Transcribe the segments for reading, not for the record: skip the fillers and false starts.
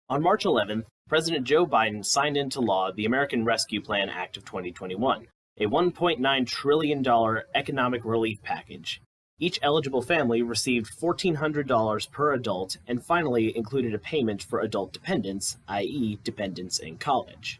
On March 11th, President Joe Biden signed into law the American Rescue Plan Act of 2021, a $1.9 trillion economic relief package. Each eligible family received $1,400 per adult and finally included a payment for adult dependents, i.e. dependents in college.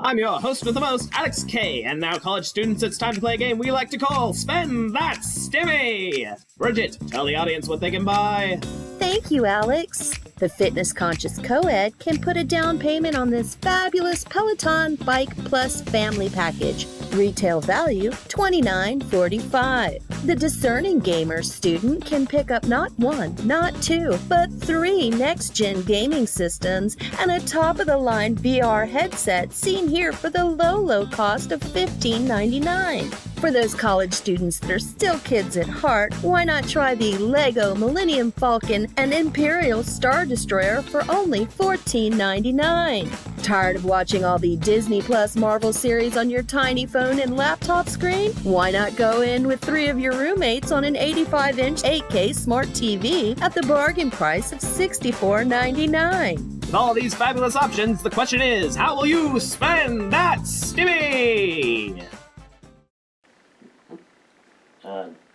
I'm your host with the most, Alex K, and now college students, it's time to play a game we like to call Spend That Stimmy! Bridget, tell the audience what they can buy. Thank you, Alex. The fitness-conscious co-ed can put a down payment on this fabulous Peloton Bike Plus family package. Retail value, $29.45. The discerning gamer student can pick up not one, not two, but 3 next-gen gaming systems and a top-of-the-line VR headset seen here for the low cost of $15.99. For those college students that are still kids at heart, why not try the Lego Millennium Falcon and Imperial Star Destroyer for only $14.99? Tired of watching all the Disney Plus Marvel series on your tiny phone and laptop screen? Why not go in with 3 of your roommates on an 85-inch 8K smart TV at the bargain price of $64.99? With all these fabulous options, the question is, how will you spend that stimmy?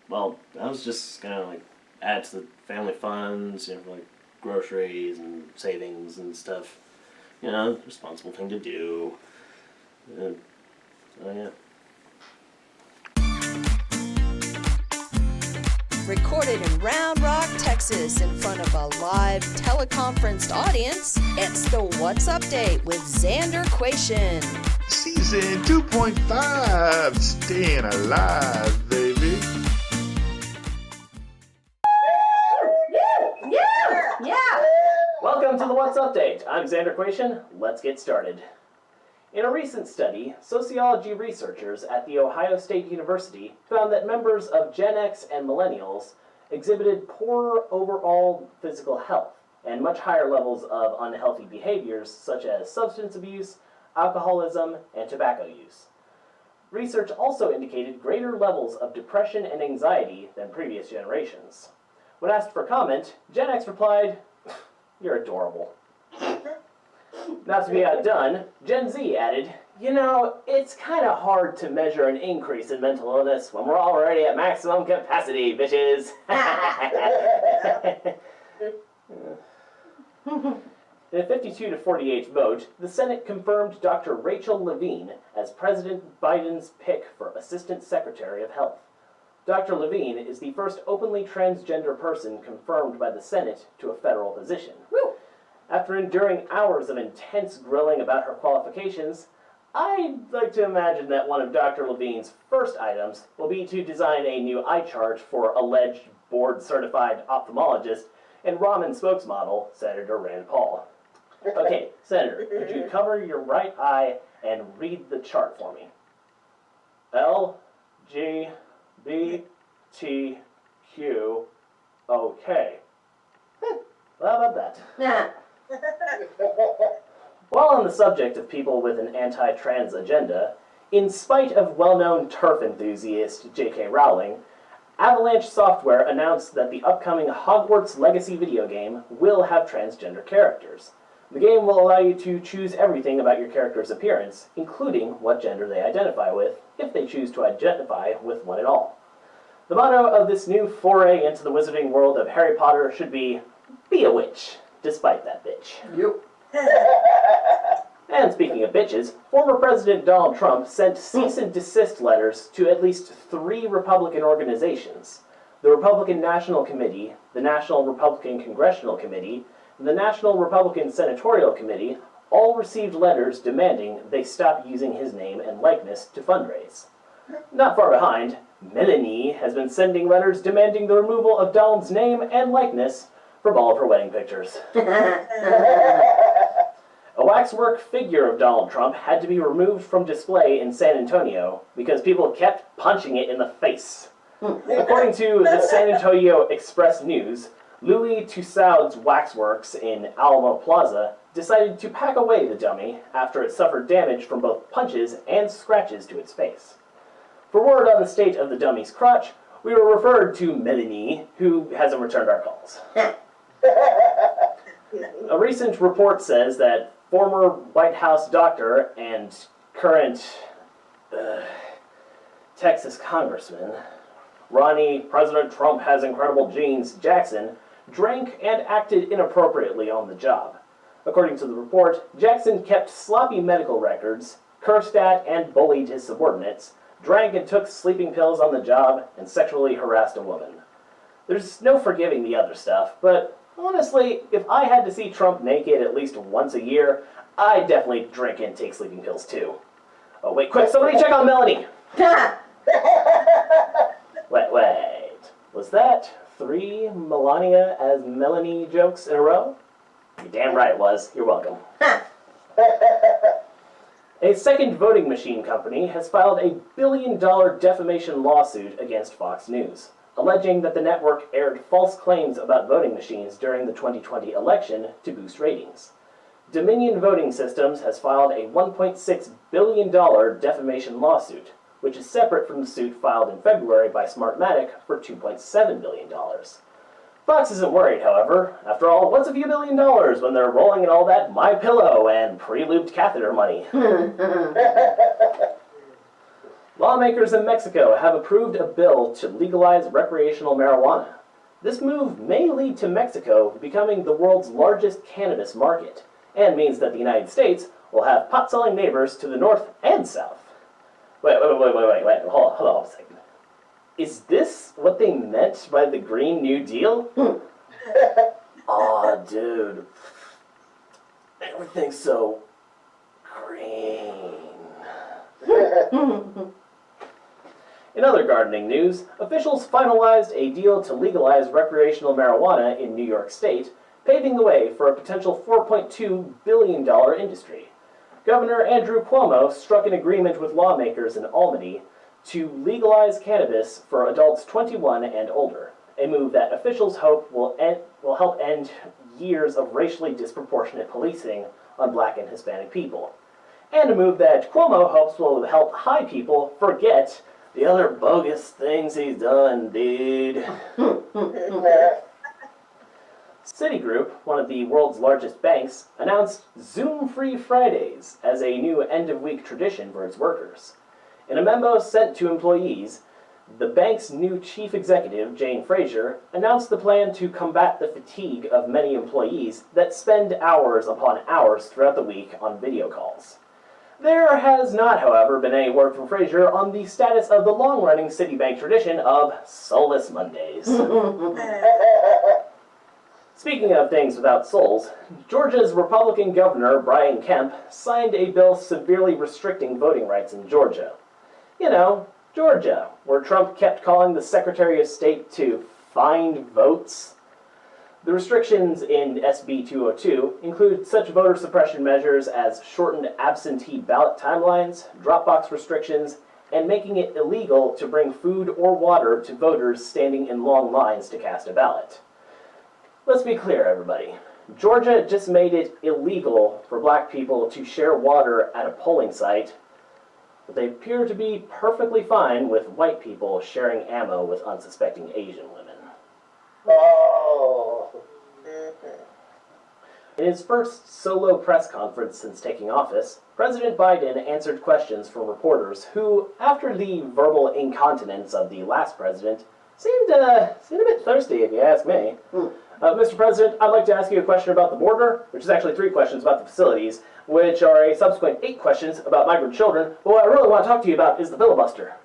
Well, I was just gonna add to the family funds, for groceries and savings and stuff. Responsible thing to do. So yeah. Recorded in Round Rock, Texas, in front of a live teleconferenced audience, it's the What's Update with Xander IMDb. Season 2.5, staying alive, baby. Welcome to the What's Update. I'm Xander IMDb. Let's get started. In a recent study, sociology researchers at The Ohio State University found that members of Gen X and millennials exhibited poorer overall physical health and much higher levels of unhealthy behaviors such as substance abuse, alcoholism, and tobacco use. Research also indicated greater levels of depression and anxiety than previous generations. When asked for comment, Gen X replied, "You're adorable." Not to be outdone, Gen Z added, it's kind of hard to measure an increase in mental illness when we're already at maximum capacity, bitches. In a 52-48 vote, the Senate confirmed Dr. Rachel Levine as President Biden's pick for Assistant Secretary of Health. Dr. Levine is the first openly transgender person confirmed by the Senate to a federal position. Woo! After enduring hours of intense grilling about her qualifications, I'd like to imagine that one of Dr. Levine's first items will be to design a new eye chart for alleged board-certified ophthalmologist and ramen spokesmodel, Senator Rand Paul. Okay, Senator, could you cover your right eye and read the chart for me? L, G, B, T, Q, OK. Well, how about that? While on the subject of people with an anti-trans agenda, in spite of well-known TERF enthusiast J.K. Rowling, Avalanche Software announced that the upcoming Hogwarts Legacy video game will have transgender characters. The game will allow you to choose everything about your character's appearance, including what gender they identify with, if they choose to identify with one at all. The motto of this new foray into the wizarding world of Harry Potter should be a witch, despite that bitch. Yep. And speaking of bitches, former President Donald Trump sent cease and desist letters to at least 3 Republican organizations: the Republican National Committee, the National Republican Congressional Committee, and the National Republican Senatorial Committee. All received letters demanding they stop using his name and likeness to fundraise. Not far behind, Melanie has been sending letters demanding the removal of Donald's name and likeness from all of her wedding pictures. A waxwork figure of Donald Trump had to be removed from display in San Antonio because people kept punching it in the face. According to the San Antonio Express News, Louis Tussaud's Waxworks in Alamo Plaza decided to pack away the dummy after it suffered damage from both punches and scratches to its face. For word on the state of the dummy's crotch, we were referred to Melanie, who hasn't returned our calls. A recent report says that former White House doctor and current Texas congressman Ronnie President Trump has incredible genes Jackson drank and acted inappropriately on the job. According to the report, Jackson kept sloppy medical records, cursed at and bullied his subordinates, drank and took sleeping pills on the job, and sexually harassed a woman. There's no forgiving the other stuff, but honestly, if I had to see Trump naked at least once a year, I'd definitely drink and take sleeping pills too. Oh wait, quick, somebody check on Melanie! Wait. Was that 3 Melania as Melanie jokes in a row? You're damn right it was. You're welcome. A second voting machine company has filed a $1 billion defamation lawsuit against Fox News, alleging that the network aired false claims about voting machines during the 2020 election to boost ratings. Dominion Voting Systems has filed a $1.6 billion defamation lawsuit, which is separate from the suit filed in February by Smartmatic for $2.7 billion. Fox isn't worried, however. After all, what's a few $1 billion when they're rolling in all that MyPillow and pre-lubed catheter money? Lawmakers in Mexico have approved a bill to legalize recreational marijuana. This move may lead to Mexico becoming the world's largest cannabis market, and means that the United States will have pot-selling neighbors to the north and south. Wait, hold on a second. Is this what they meant by the Green New Deal? Aw, dude. Everything's so green. In other gardening news, officials finalized a deal to legalize recreational marijuana in New York State, paving the way for a potential $4.2 billion industry. Governor Andrew Cuomo struck an agreement with lawmakers in Albany to legalize cannabis for adults 21 and older, a move that officials hope will help end years of racially disproportionate policing on Black and Hispanic people, and a move that Cuomo hopes will help high people forget the other bogus things he's done, dude. Citigroup, one of the world's largest banks, announced Zoom-free Fridays as a new end-of-week tradition for its workers. In a memo sent to employees, the bank's new chief executive, Jane Fraser, announced the plan to combat the fatigue of many employees that spend hours upon hours throughout the week on video calls. There has not, however, been any word from Fraser on the status of the long-running Citibank tradition of Soulless Mondays. Speaking of things without souls, Georgia's Republican Governor, Brian Kemp, signed a bill severely restricting voting rights in Georgia. You know, Georgia, where Trump kept calling the Secretary of State to find votes. The restrictions in SB 202 include such voter suppression measures as shortened absentee ballot timelines, drop-box restrictions, and making it illegal to bring food or water to voters standing in long lines to cast a ballot. Let's be clear, everybody. Georgia just made it illegal for Black people to share water at a polling site, but they appear to be perfectly fine with white people sharing ammo with unsuspecting Asian women. Oh. In his first solo press conference since taking office, President Biden answered questions from reporters who, after the verbal incontinence of the last president, seemed a bit thirsty, if you ask me. Mr. President, I'd like to ask you a question about the border, which is actually 3 questions about the facilities, which are a subsequent 8 questions about migrant children, but what I really want to talk to you about is the filibuster.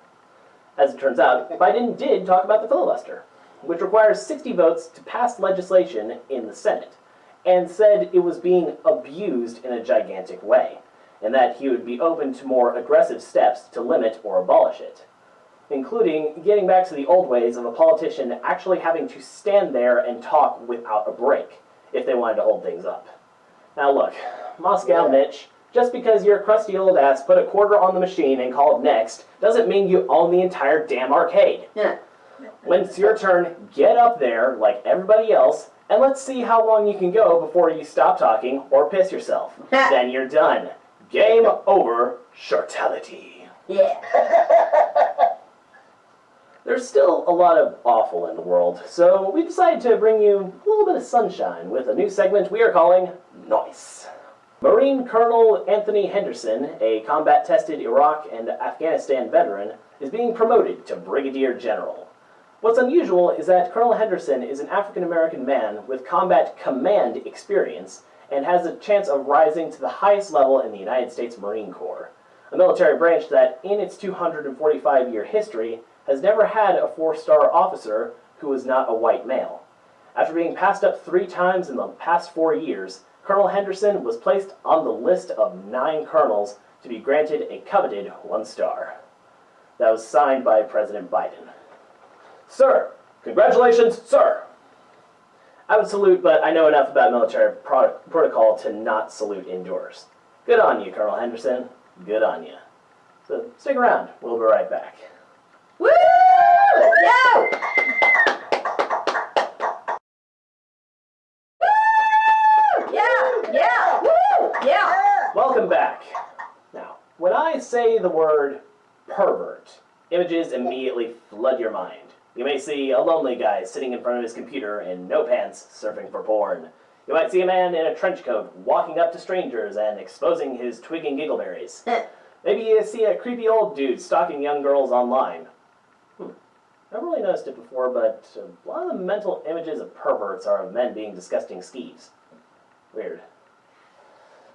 As it turns out, Biden did talk about the filibuster, which requires 60 votes to pass legislation in the Senate, and said it was being abused in a gigantic way, and that he would be open to more aggressive steps to limit or abolish it, including getting back to the old ways of a politician actually having to stand there and talk without a break if they wanted to hold things up. Now look, Moscow Mitch, just because your crusty old ass put a quarter on the machine and called next doesn't mean you own the entire damn arcade. Yeah. When it's your turn, get up there like everybody else, and let's see how long you can go before you stop talking or piss yourself. Then you're done. Game over, shortality. Yeah. There's still a lot of awful in the world, so we decided to bring you a little bit of sunshine with a new segment we are calling Noise. Marine Colonel Anthony Henderson, a combat-tested Iraq and Afghanistan veteran, is being promoted to Brigadier General. What's unusual is that Colonel Henderson is an African-American man with combat command experience and has a chance of rising to the highest level in the United States Marine Corps, a military branch that, in its 245-year history, has never had a 4-star officer who was not a white male. After being passed up 3 times in the past 4 years, Colonel Henderson was placed on the list of 9 colonels to be granted a coveted 1 star. That was signed by President Biden. Sir, congratulations, sir! I would salute, but I know enough about military protocol to not salute indoors. Good on you, Colonel Henderson. Good on you. So stick around. We'll be right back. Woo! Yo! Yeah! Woo! Yeah! Welcome back. Now, when I say the word pervert, images immediately flood your mind. You may see a lonely guy sitting in front of his computer in no pants surfing for porn. You might see a man in a trench coat walking up to strangers and exposing his twig and giggleberries. Maybe you see a creepy old dude stalking young girls online. I've really noticed it before, but a lot of the mental images of perverts are of men being disgusting skeeves. Weird.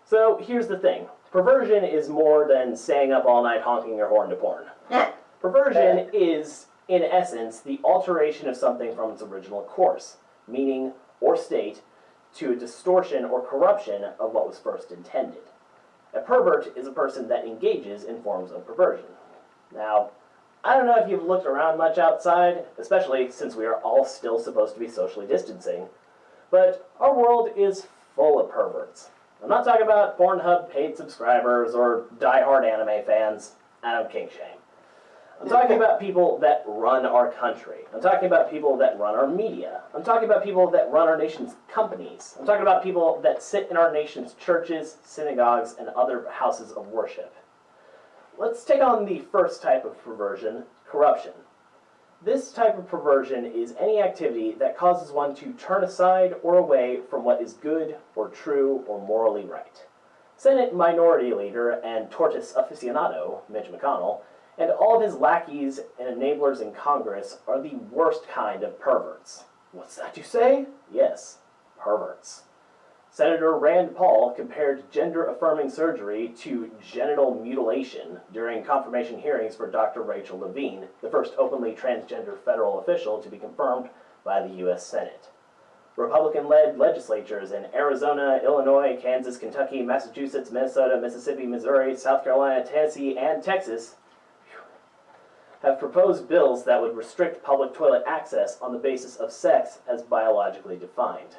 So here's the thing. Perversion is more than staying up all night honking your horn to porn. Perversion is, in essence, the alteration of something from its original course, meaning or state, to a distortion or corruption of what was first intended. A pervert is a person that engages in forms of perversion. Now, I don't know if you've looked around much outside, especially since we are all still supposed to be socially distancing, but our world is full of perverts. I'm not talking about Pornhub paid subscribers or die-hard anime fans. I don't kink shame. I'm talking about people that run our country. I'm talking about people that run our media. I'm talking about people that run our nation's companies. I'm talking about people that sit in our nation's churches, synagogues, and other houses of worship. Let's take on the first type of perversion, corruption. This type of perversion is any activity that causes one to turn aside or away from what is good or true or morally right. Senate Minority Leader and tortoise aficionado, Mitch McConnell, and all of his lackeys and enablers in Congress are the worst kind of perverts. What's that you say? Yes, perverts. Senator Rand Paul compared gender-affirming surgery to genital mutilation during confirmation hearings for Dr. Rachel Levine, the first openly transgender federal official to be confirmed by the U.S. Senate. Republican-led legislatures in Arizona, Illinois, Kansas, Kentucky, Massachusetts, Minnesota, Mississippi, Missouri, South Carolina, Tennessee, and Texas have proposed bills that would restrict public toilet access on the basis of sex as biologically defined.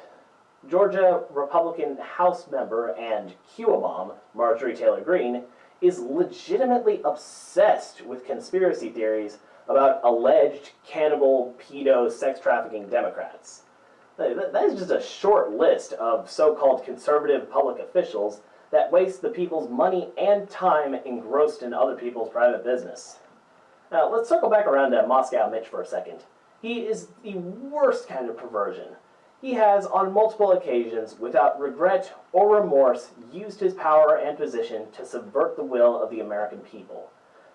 Georgia Republican House member and QAnon, Marjorie Taylor Greene, is legitimately obsessed with conspiracy theories about alleged cannibal, pedo, sex trafficking Democrats. That is just a short list of so-called conservative public officials that waste the people's money and time engrossed in other people's private business. Now, let's circle back around to Moscow Mitch for a second. He is the worst kind of perversion. He has, on multiple occasions, without regret or remorse, used his power and position to subvert the will of the American people.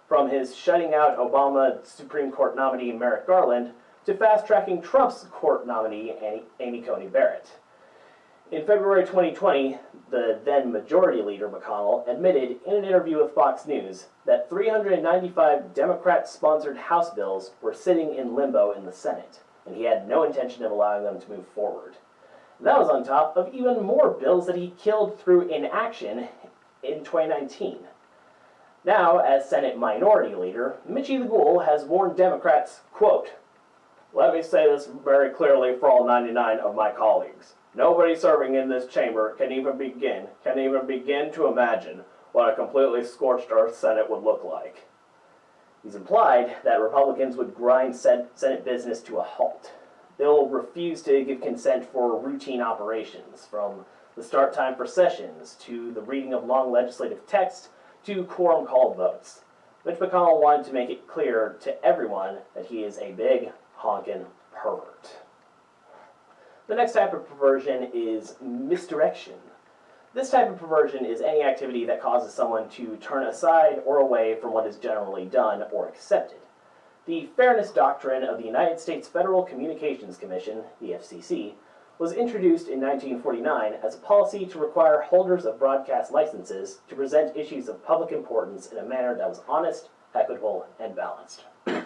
From his shutting out Obama Supreme Court nominee Merrick Garland to fast-tracking Trump's court nominee Amy Coney Barrett. In February 2020, the then Majority Leader McConnell admitted in an interview with Fox News that 395 Democrat-sponsored House bills were sitting in limbo in the Senate, and he had no intention of allowing them to move forward. And that was on top of even more bills that he killed through inaction in 2019. Now, as Senate Minority Leader, Mitchie the Ghoul has warned Democrats, quote, "Let me say this very clearly for all 99 of my colleagues. Nobody serving in this chamber can even begin to imagine what a completely scorched earth Senate would look like." He's implied that Republicans would grind Senate business to a halt. They'll refuse to give consent for routine operations, from the start time for sessions, to the reading of long legislative text, to quorum called votes. Mitch McConnell wanted to make it clear to everyone that he is a big, honkin' pervert. The next type of perversion is misdirection. This type of perversion is any activity that causes someone to turn aside or away from what is generally done or accepted. The Fairness Doctrine of the United States Federal Communications Commission, the FCC, was introduced in 1949 as a policy to require holders of broadcast licenses to present issues of public importance in a manner that was honest, equitable, and balanced. The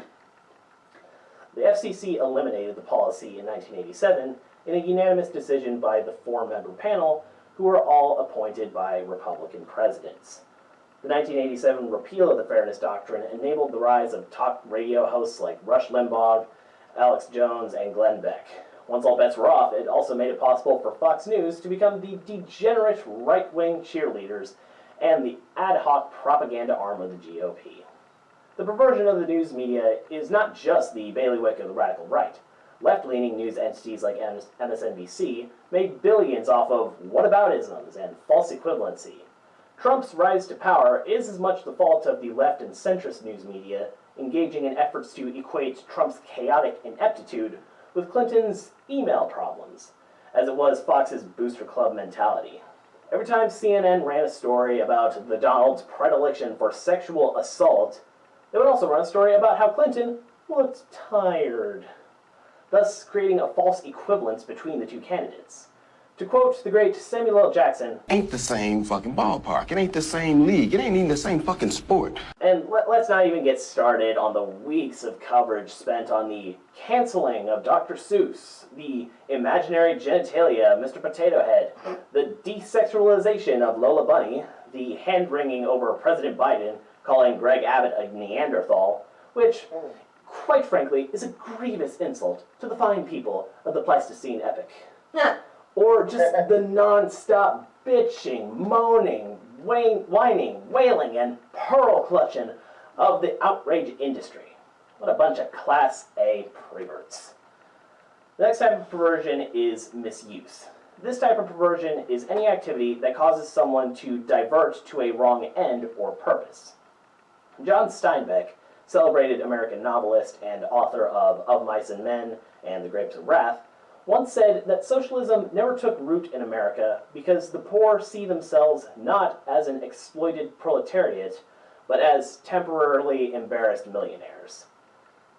FCC eliminated the policy in 1987 in a unanimous decision by the four-member panel, who were all appointed by Republican presidents. The 1987 repeal of the Fairness Doctrine enabled the rise of talk radio hosts like Rush Limbaugh, Alex Jones, and Glenn Beck. Once all bets were off, it also made it possible for Fox News to become the degenerate right-wing cheerleaders and the ad hoc propaganda arm of the GOP. The perversion of the news media is not just the bailiwick of the radical right. Left-leaning news entities like MSNBC made billions off of whataboutisms and false equivalency. Trump's rise to power is as much the fault of the left and centrist news media engaging in efforts to equate Trump's chaotic ineptitude with Clinton's email problems, as it was Fox's booster club mentality. Every time CNN ran a story about the Donald's predilection for sexual assault, they would also run a story about how Clinton looked tired, thus creating a false equivalence between the two candidates. To quote the great Samuel L. Jackson, "Ain't the same fucking ballpark. It ain't the same league. It ain't even the same fucking sport." And let's not even get started on the weeks of coverage spent on the canceling of Dr. Seuss, the imaginary genitalia of Mr. Potato Head, the desexualization of Lola Bunny, the hand-wringing over President Biden calling Greg Abbott a Neanderthal, which, quite frankly, is a grievous insult to the fine people of the Pleistocene epoch. Or just the non-stop bitching, moaning, whining, wailing, and pearl-clutching of the outrage industry. What a bunch of Class A perverts. The next type of perversion is misuse. This type of perversion is any activity that causes someone to divert to a wrong end or purpose. John Steinbeck, celebrated American novelist and author of Mice and Men and The Grapes of Wrath, once said that socialism never took root in America because the poor see themselves not as an exploited proletariat, but as temporarily embarrassed millionaires.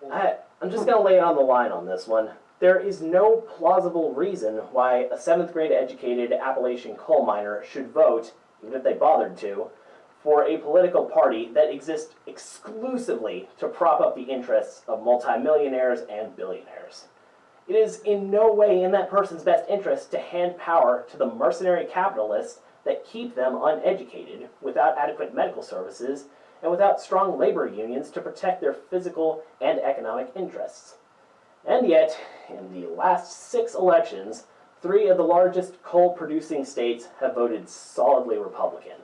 I'm just going to lay it on the line on this one. There is no plausible reason why a 7th grade educated Appalachian coal miner should vote, even if they bothered to, for a political party that exists exclusively to prop up the interests of multimillionaires and billionaires. It is in no way in that person's best interest to hand power to the mercenary capitalists that keep them uneducated, without adequate medical services, and without strong labor unions to protect their physical and economic interests. And yet, in the last 6 elections, 3 of the largest coal-producing states have voted solidly Republican.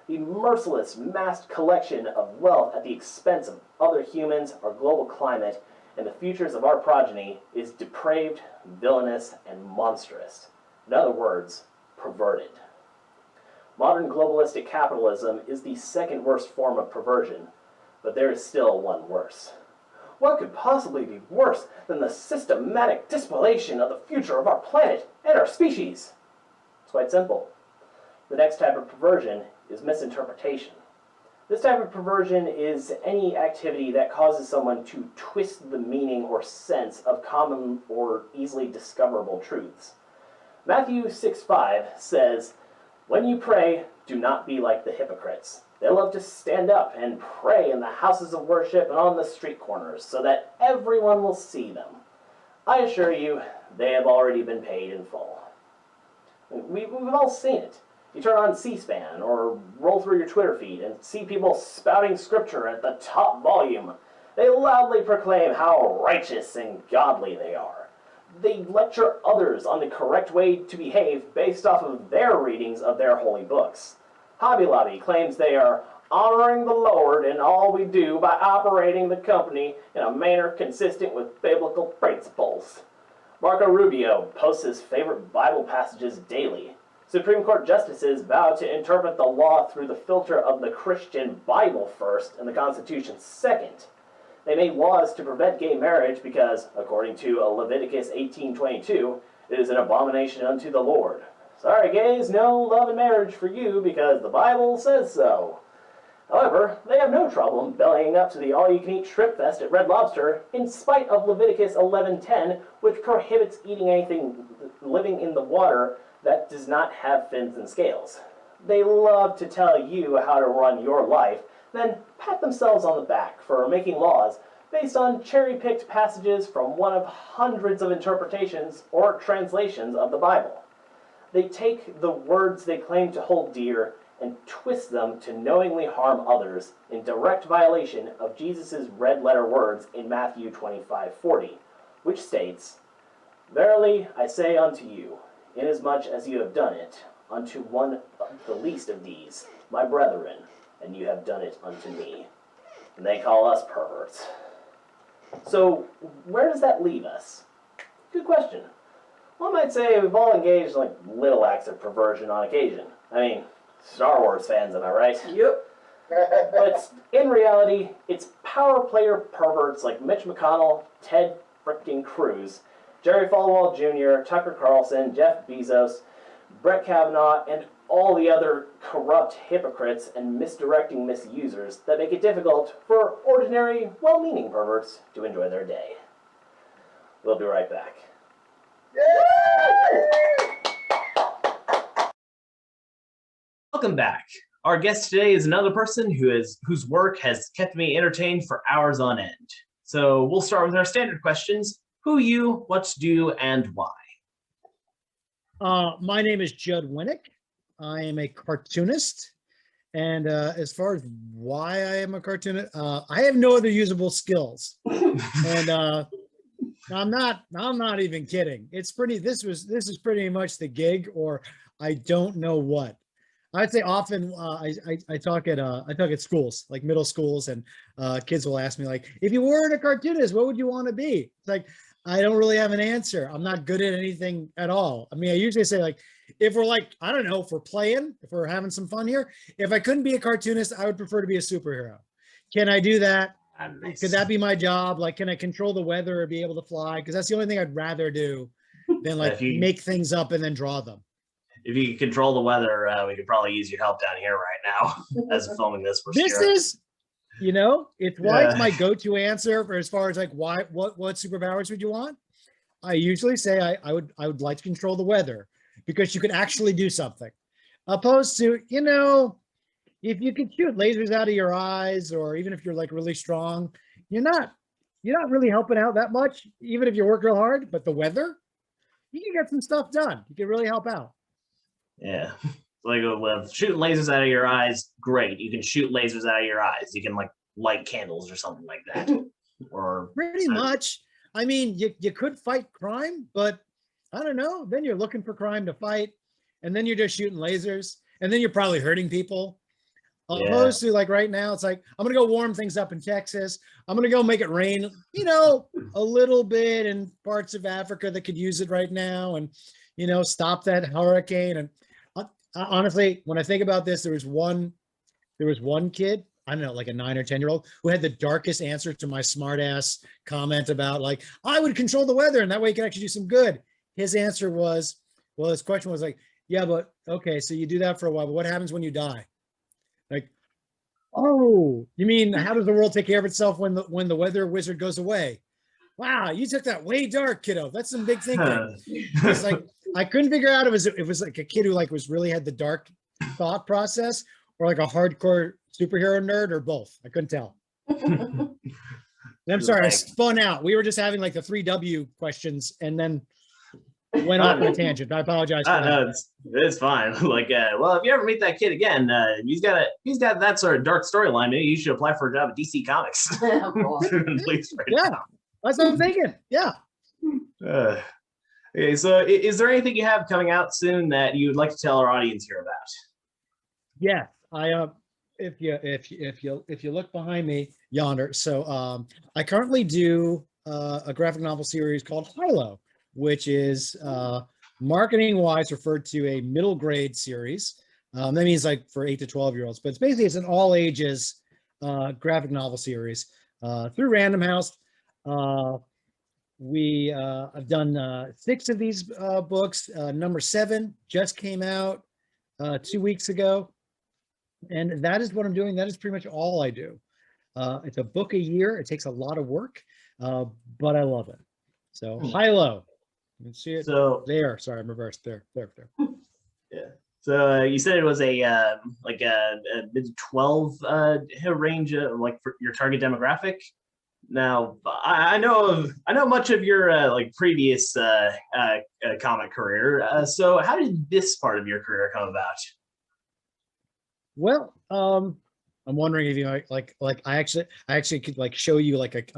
The merciless massed collection of wealth at the expense of other humans, our global climate, and the futures of our progeny is depraved, villainous, and monstrous. In other words, perverted. Modern globalistic capitalism is the second worst form of perversion, but there is still one worse. What could possibly be worse than the systematic despoilation of the future of our planet and our species? It's quite simple. The next type of perversion is misinterpretation. This type of perversion is any activity that causes someone to twist the meaning or sense of common or easily discoverable truths. Matthew 6:5 says, "When you pray, do not be like the hypocrites. They love to stand up and pray in the houses of worship and on the street corners, so that everyone will see them. I assure you, they have already been paid in full." We've all seen it. You turn on C-SPAN or roll through your Twitter feed and see people spouting scripture at the top volume. They loudly proclaim how righteous and godly they are. They lecture others on the correct way to behave based off of their readings of their holy books. Hobby Lobby claims they are honoring the Lord in all we do by operating the company in a manner consistent with biblical principles. Marco Rubio posts his favorite Bible passages daily. Supreme Court justices vow to interpret the law through the filter of the Christian Bible first and the Constitution second. They made laws to prevent gay marriage because, according to Leviticus 18:22, it is an abomination unto the Lord. Sorry gays, no love and marriage for you because the Bible says so. However, they have no trouble bellying up to the all-you-can-eat shrimp fest at Red Lobster in spite of Leviticus 11:10, which prohibits eating anything living in the water that does not have fins and scales. They love to tell you how to run your life, then pat themselves on the back for making laws based on cherry-picked passages from one of hundreds of interpretations or translations of the Bible. They take the words they claim to hold dear and twist them to knowingly harm others in direct violation of Jesus' red-letter words in Matthew 25:40, which states, "Verily I say unto you, inasmuch as you have done it unto one of the least of these, my brethren, and you have done it unto me." And they call us perverts. So, where does that leave us? Good question. One might say we've all engaged in little acts of perversion on occasion. I mean, Star Wars fans, am I right? Yep. But in reality, it's power player perverts like Mitch McConnell, Ted frickin' Cruz, Jerry Falwell Jr., Tucker Carlson, Jeff Bezos, Brett Kavanaugh, and all the other corrupt hypocrites and misdirecting misusers that make it difficult for ordinary, well-meaning perverts to enjoy their day. We'll be right back. Welcome back. Our guest today is another person whose work has kept me entertained for hours on end. So we'll start with our standard questions. Who you, what do, and why? My name is Judd Winick. I am a cartoonist. And as far as why I am a cartoonist, I have no other usable skills. And I'm not even kidding. This is pretty much the gig, or I don't know what. I'd say often I talk at schools, like middle schools, and kids will ask me if you weren't a cartoonist, what would you want to be? It's like, I don't really have an answer. I'm not good at anything at all. I mean, I usually say if we're I don't know, if we're playing, if we're having some fun here, if I couldn't be a cartoonist, I would prefer to be a superhero. Can I do that? Nice. Could that be my job? Can I control the weather or be able to fly? Because that's the only thing I'd rather do than make things up and then draw them. If you could control the weather, we could probably use your help down here right now as filming this. It's why it's my go-to answer for as far as what superpowers would you want? I usually say I would like to control the weather because you could actually do something, opposed to if you could shoot lasers out of your eyes, or even if you're really strong, you're not really helping out that much, even if you work real hard. But the weather, you can get some stuff done. You can really help out. Yeah. With shooting lasers out of your eyes, great. You can shoot lasers out of your eyes. You can light candles or something like that. Or pretty much. I mean, you could fight crime, but I don't know. Then you're looking for crime to fight, and then you're just shooting lasers, and then you're probably hurting people. Opposed to right now, it's I'm gonna go warm things up in Texas. I'm gonna go make it rain, a little bit in parts of Africa that could use it right now, and stop that hurricane. And honestly, when I think about this, there was one kid, I don't know, a 9 or 10-year-old, who had the darkest answer to my smart ass comment about I would control the weather and that way you can actually do some good. His answer was, his question was yeah, but okay, so you do that for a while, but what happens when you die? Oh, you mean how does the world take care of itself when the weather wizard goes away? Wow, you took that way dark, kiddo. That's some big thinking. It's I couldn't figure out if it was a kid who was really had the dark thought process, or a hardcore superhero nerd, or both. I couldn't tell. And I'm sorry, I spun out. We were just having the 3W questions, and then went off on a tangent. I apologize for that. No, it's fine. Well, if you ever meet that kid again, he's got that sort of dark storyline. Maybe you should apply for a job at DC Comics. Yeah, that's what I'm thinking. Yeah. Okay, so is there anything you have coming out soon that you would like to tell our audience here about? Yeah, if you look behind me yonder, so I currently do a graphic novel series called HiLo, which is marketing wise referred to a middle grade series. That means like for 8 to 12-year-olds, but it's an all ages graphic novel series through Random House. We have done 6 of these books. Number 7 just came out 2 weeks ago. And that is what I'm doing. That is pretty much all I do. It's a book a year. It takes a lot of work, but I love it. So HiLo. You can see it there. Sorry, I'm reversed. There. Yeah. So you said it was a mid-12 range, like for your target demographic. Now, I know much of your like previous comic career. So how did this part of your career come about? Well, I'm wondering if you like I actually could like show you like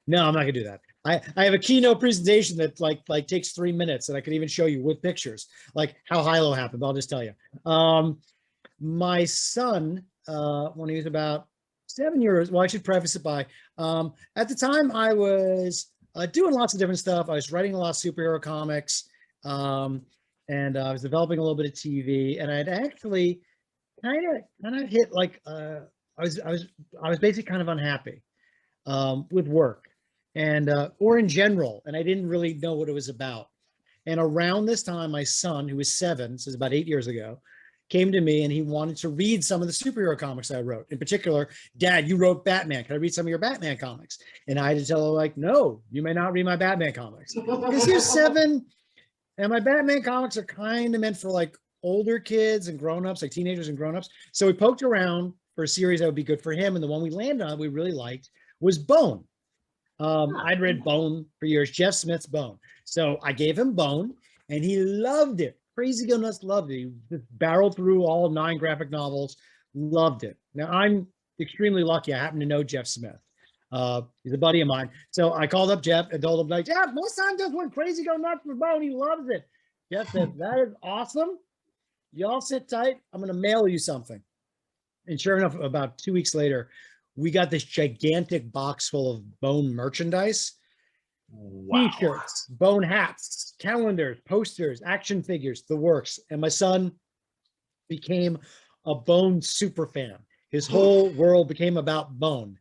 no, I'm not gonna do that. I have a keynote presentation that like takes 3 minutes, and I could even show you with pictures like how HiLo happened. But I'll just tell you. My son, when he was about 7 years, well, I should preface it by at the time I was doing lots of different stuff. I was writing a lot of superhero comics, and I was developing a little bit of TV, and I'd actually kind of hit like I was basically kind of unhappy with work and or in general, and I didn't really know what it was about. And around this time, my son, who was 7, so it's about 8 years ago, came to me and he wanted to read some of the superhero comics I wrote. In particular, Dad, you wrote Batman. Can I read some of your Batman comics? And I had to tell him, like, no, you may not read my Batman comics. Because he was 7, and my Batman comics are kind of meant for like older kids and grown-ups, like teenagers and grown-ups. So we poked around for a series that would be good for him. And the one we landed on, we really liked, was Bone. I'd read Bone for years, Jeff Smith's Bone. So I gave him Bone, and he loved it. Crazy Go Nuts loved it. He just barreled through all 9 graphic novels, loved it. Now, I'm extremely lucky. I happen to know Jeff Smith. He's a buddy of mine. So I called up Jeff and told him, like, Jeff, my son just went Crazy Go Nuts for Bone. He loves it. Jeff said, that is awesome. Y'all sit tight. I'm going to mail you something. And sure enough, about 2 weeks later, we got this gigantic box full of Bone merchandise. Wow. T-shirts, Bone hats, calendars, posters, action figures, the works. And my son became a Bone super fan. His whole world became about Bone.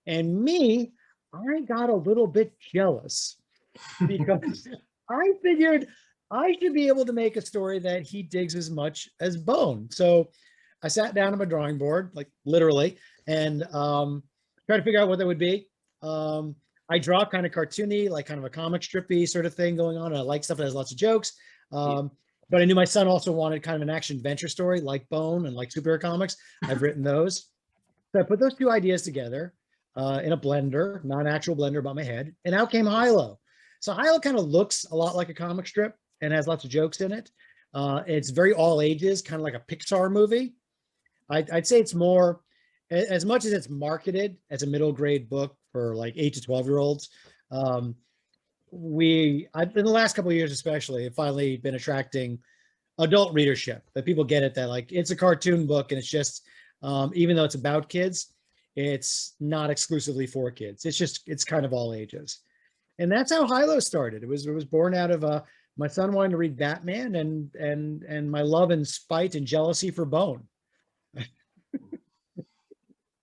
And me, I got a little bit jealous because I figured I should be able to make a story that he digs as much as Bone. So I sat down on my drawing board, like literally, and tried to figure out what that would be. I draw kind of cartoony, like kind of a comic strippy sort of thing going on. And I like stuff that has lots of jokes. But I knew my son also wanted kind of an action adventure story like Bone and like superhero comics. I've written those. So I put those 2 ideas together in a blender, not an actual blender, about my head. And out came HiLo. So HiLo kind of looks a lot like a comic strip and has lots of jokes in it. It's very all ages, kind of like a Pixar movie. I'd say it's more, as much as it's marketed as a middle grade book for like 8 to 12-year-olds. In the last couple of years, especially, have finally been attracting adult readership, that people get it, that like it's a cartoon book, and it's just, even though it's about kids, it's not exclusively for kids. It's kind of all ages. And that's how HiLo started. It was born out of my son wanting to read Batman and my love and spite and jealousy for Bone.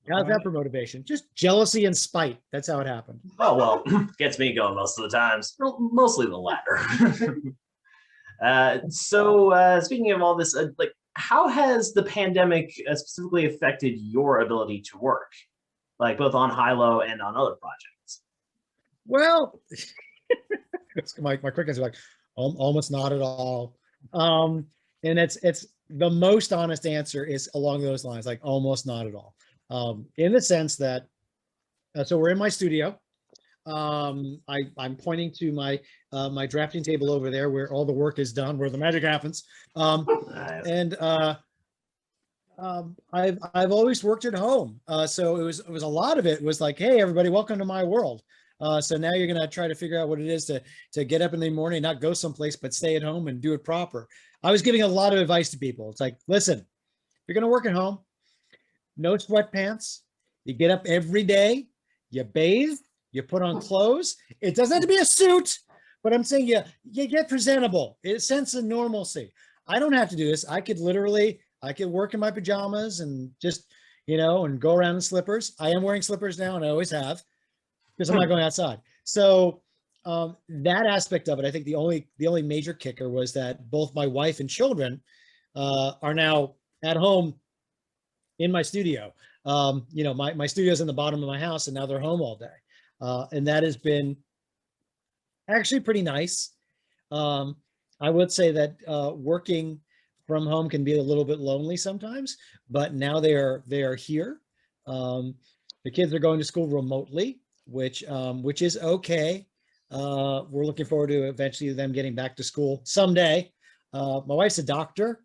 How's that for motivation? Just jealousy and spite. That's how it happened. Oh, well, gets me going most of the times. Mostly the latter. So speaking of all this, like, how has the pandemic specifically affected your ability to work, like both on HiLo and on other projects? Well, my quick answer is like almost not at all. And it's the most honest answer is along those lines, like almost not at all. In the sense that, so we're in my studio. I'm pointing to my drafting table over there where all the work is done, where the magic happens. Nice. And I've always worked at home. So it was a lot of it was like, hey, everybody, welcome to my world. So now you're going to try to figure out what it is to get up in the morning, not go someplace, but stay at home and do it proper. I was giving a lot of advice to people. It's like, listen, if you're going to work at home, no sweatpants. You get up every day, you bathe, you put on clothes. It doesn't have to be a suit, but I'm saying you get presentable. It's a sense of normalcy. I don't have to do this. I could work in my pajamas and just, and go around in slippers. I am wearing slippers now, and I always have, because I'm not going outside. So that aspect of it, I think the only major kicker was that both my wife and children are now at home in my studio. My studio's in the bottom of my house, and now they're home all day. And that has been actually pretty nice. I would say that working from home can be a little bit lonely sometimes, but now they are here. The kids are going to school remotely, which is okay. We're looking forward to eventually them getting back to school someday. My wife's a doctor,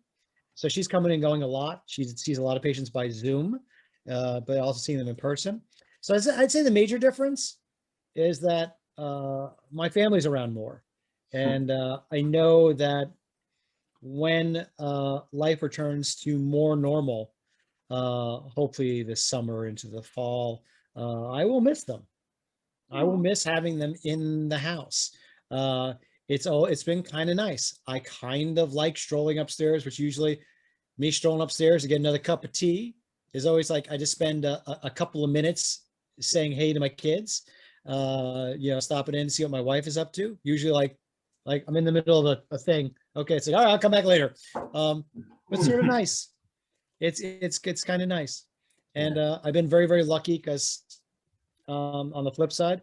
so she's coming and going a lot. She sees a lot of patients by Zoom, but also seeing them in person. So I'd say the major difference is that my family's around more. And I know that when life returns to more normal, hopefully this summer into the fall, I will miss them. I will miss having them in the house. It's been kind of nice. I kind of like strolling upstairs, which usually me strolling upstairs to get another cup of tea is always like, I just spend a couple of minutes saying hey to my kids, stopping in to see what my wife is up to. Usually like I'm in the middle of a thing. Okay, it's like, all right, I'll come back later. But sort of nice. It's kind of nice. And I've been very, very lucky because on the flip side,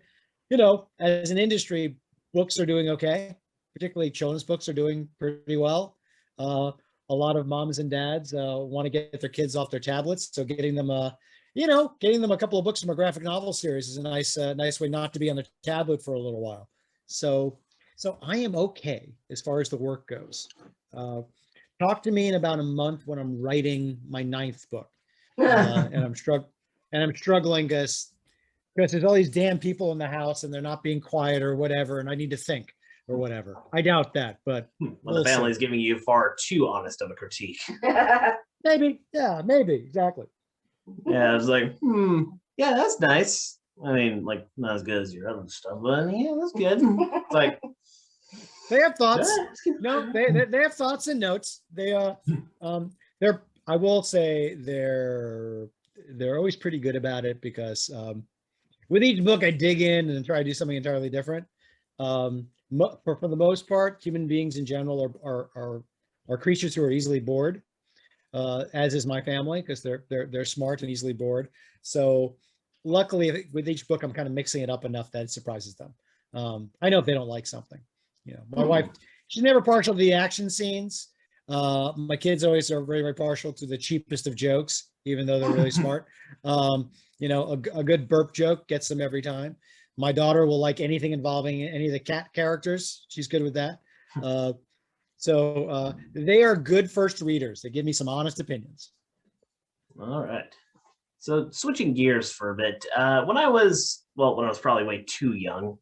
as an industry, books are doing okay. Particularly children's books are doing pretty well. A lot of moms and dads want to get their kids off their tablets. So getting them a couple of books from a graphic novel series is a nice way not to be on the tablet for a little while. So I am okay as far as the work goes. Talk to me in about a month when I'm writing my 9th book, and I'm struggling because there's all these damn people in the house and they're not being quiet or whatever, and I need to think or whatever. I doubt that, but the family's giving you far too honest of a critique. Maybe, yeah, maybe exactly. Yeah, I was like, yeah, that's nice. I mean, like, not as good as your other stuff, but yeah, that's good. It's like, they have thoughts. No, they have thoughts and notes. I will say they're always pretty good about it because with each book I dig in and try to do something entirely different. For the most part, human beings in general are creatures who are easily bored, as is my family, because they're smart and easily bored. So luckily with each book, I'm kind of mixing it up enough that it surprises them. I know if they don't like something. My wife, she's never partial to the action scenes. My kids always are very, very partial to the cheapest of jokes, even though they're really smart. A good burp joke gets them every time. My daughter will like anything involving any of the cat characters. She's good with that. So they are good first readers. They give me some honest opinions. All right. So switching gears for a bit, when I was probably way too young,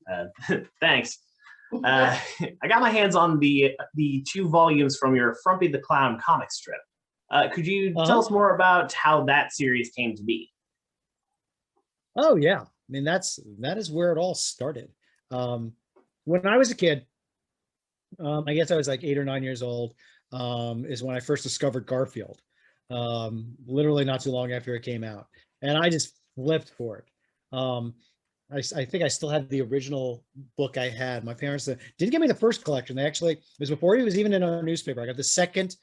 thanks. I got my hands on the 2 volumes from your Frumpy the Clown comic strip. Could you tell us more about how that series came to be? Oh yeah, I mean that is where it all started. When I was a kid, I guess I was like 8 or 9 years old, is when I first discovered Garfield. Literally not too long after it came out, and I just flipped for it. I think I still had the original book I had. My parents didn't give me the first collection. It was before he was even in a newspaper. I got the second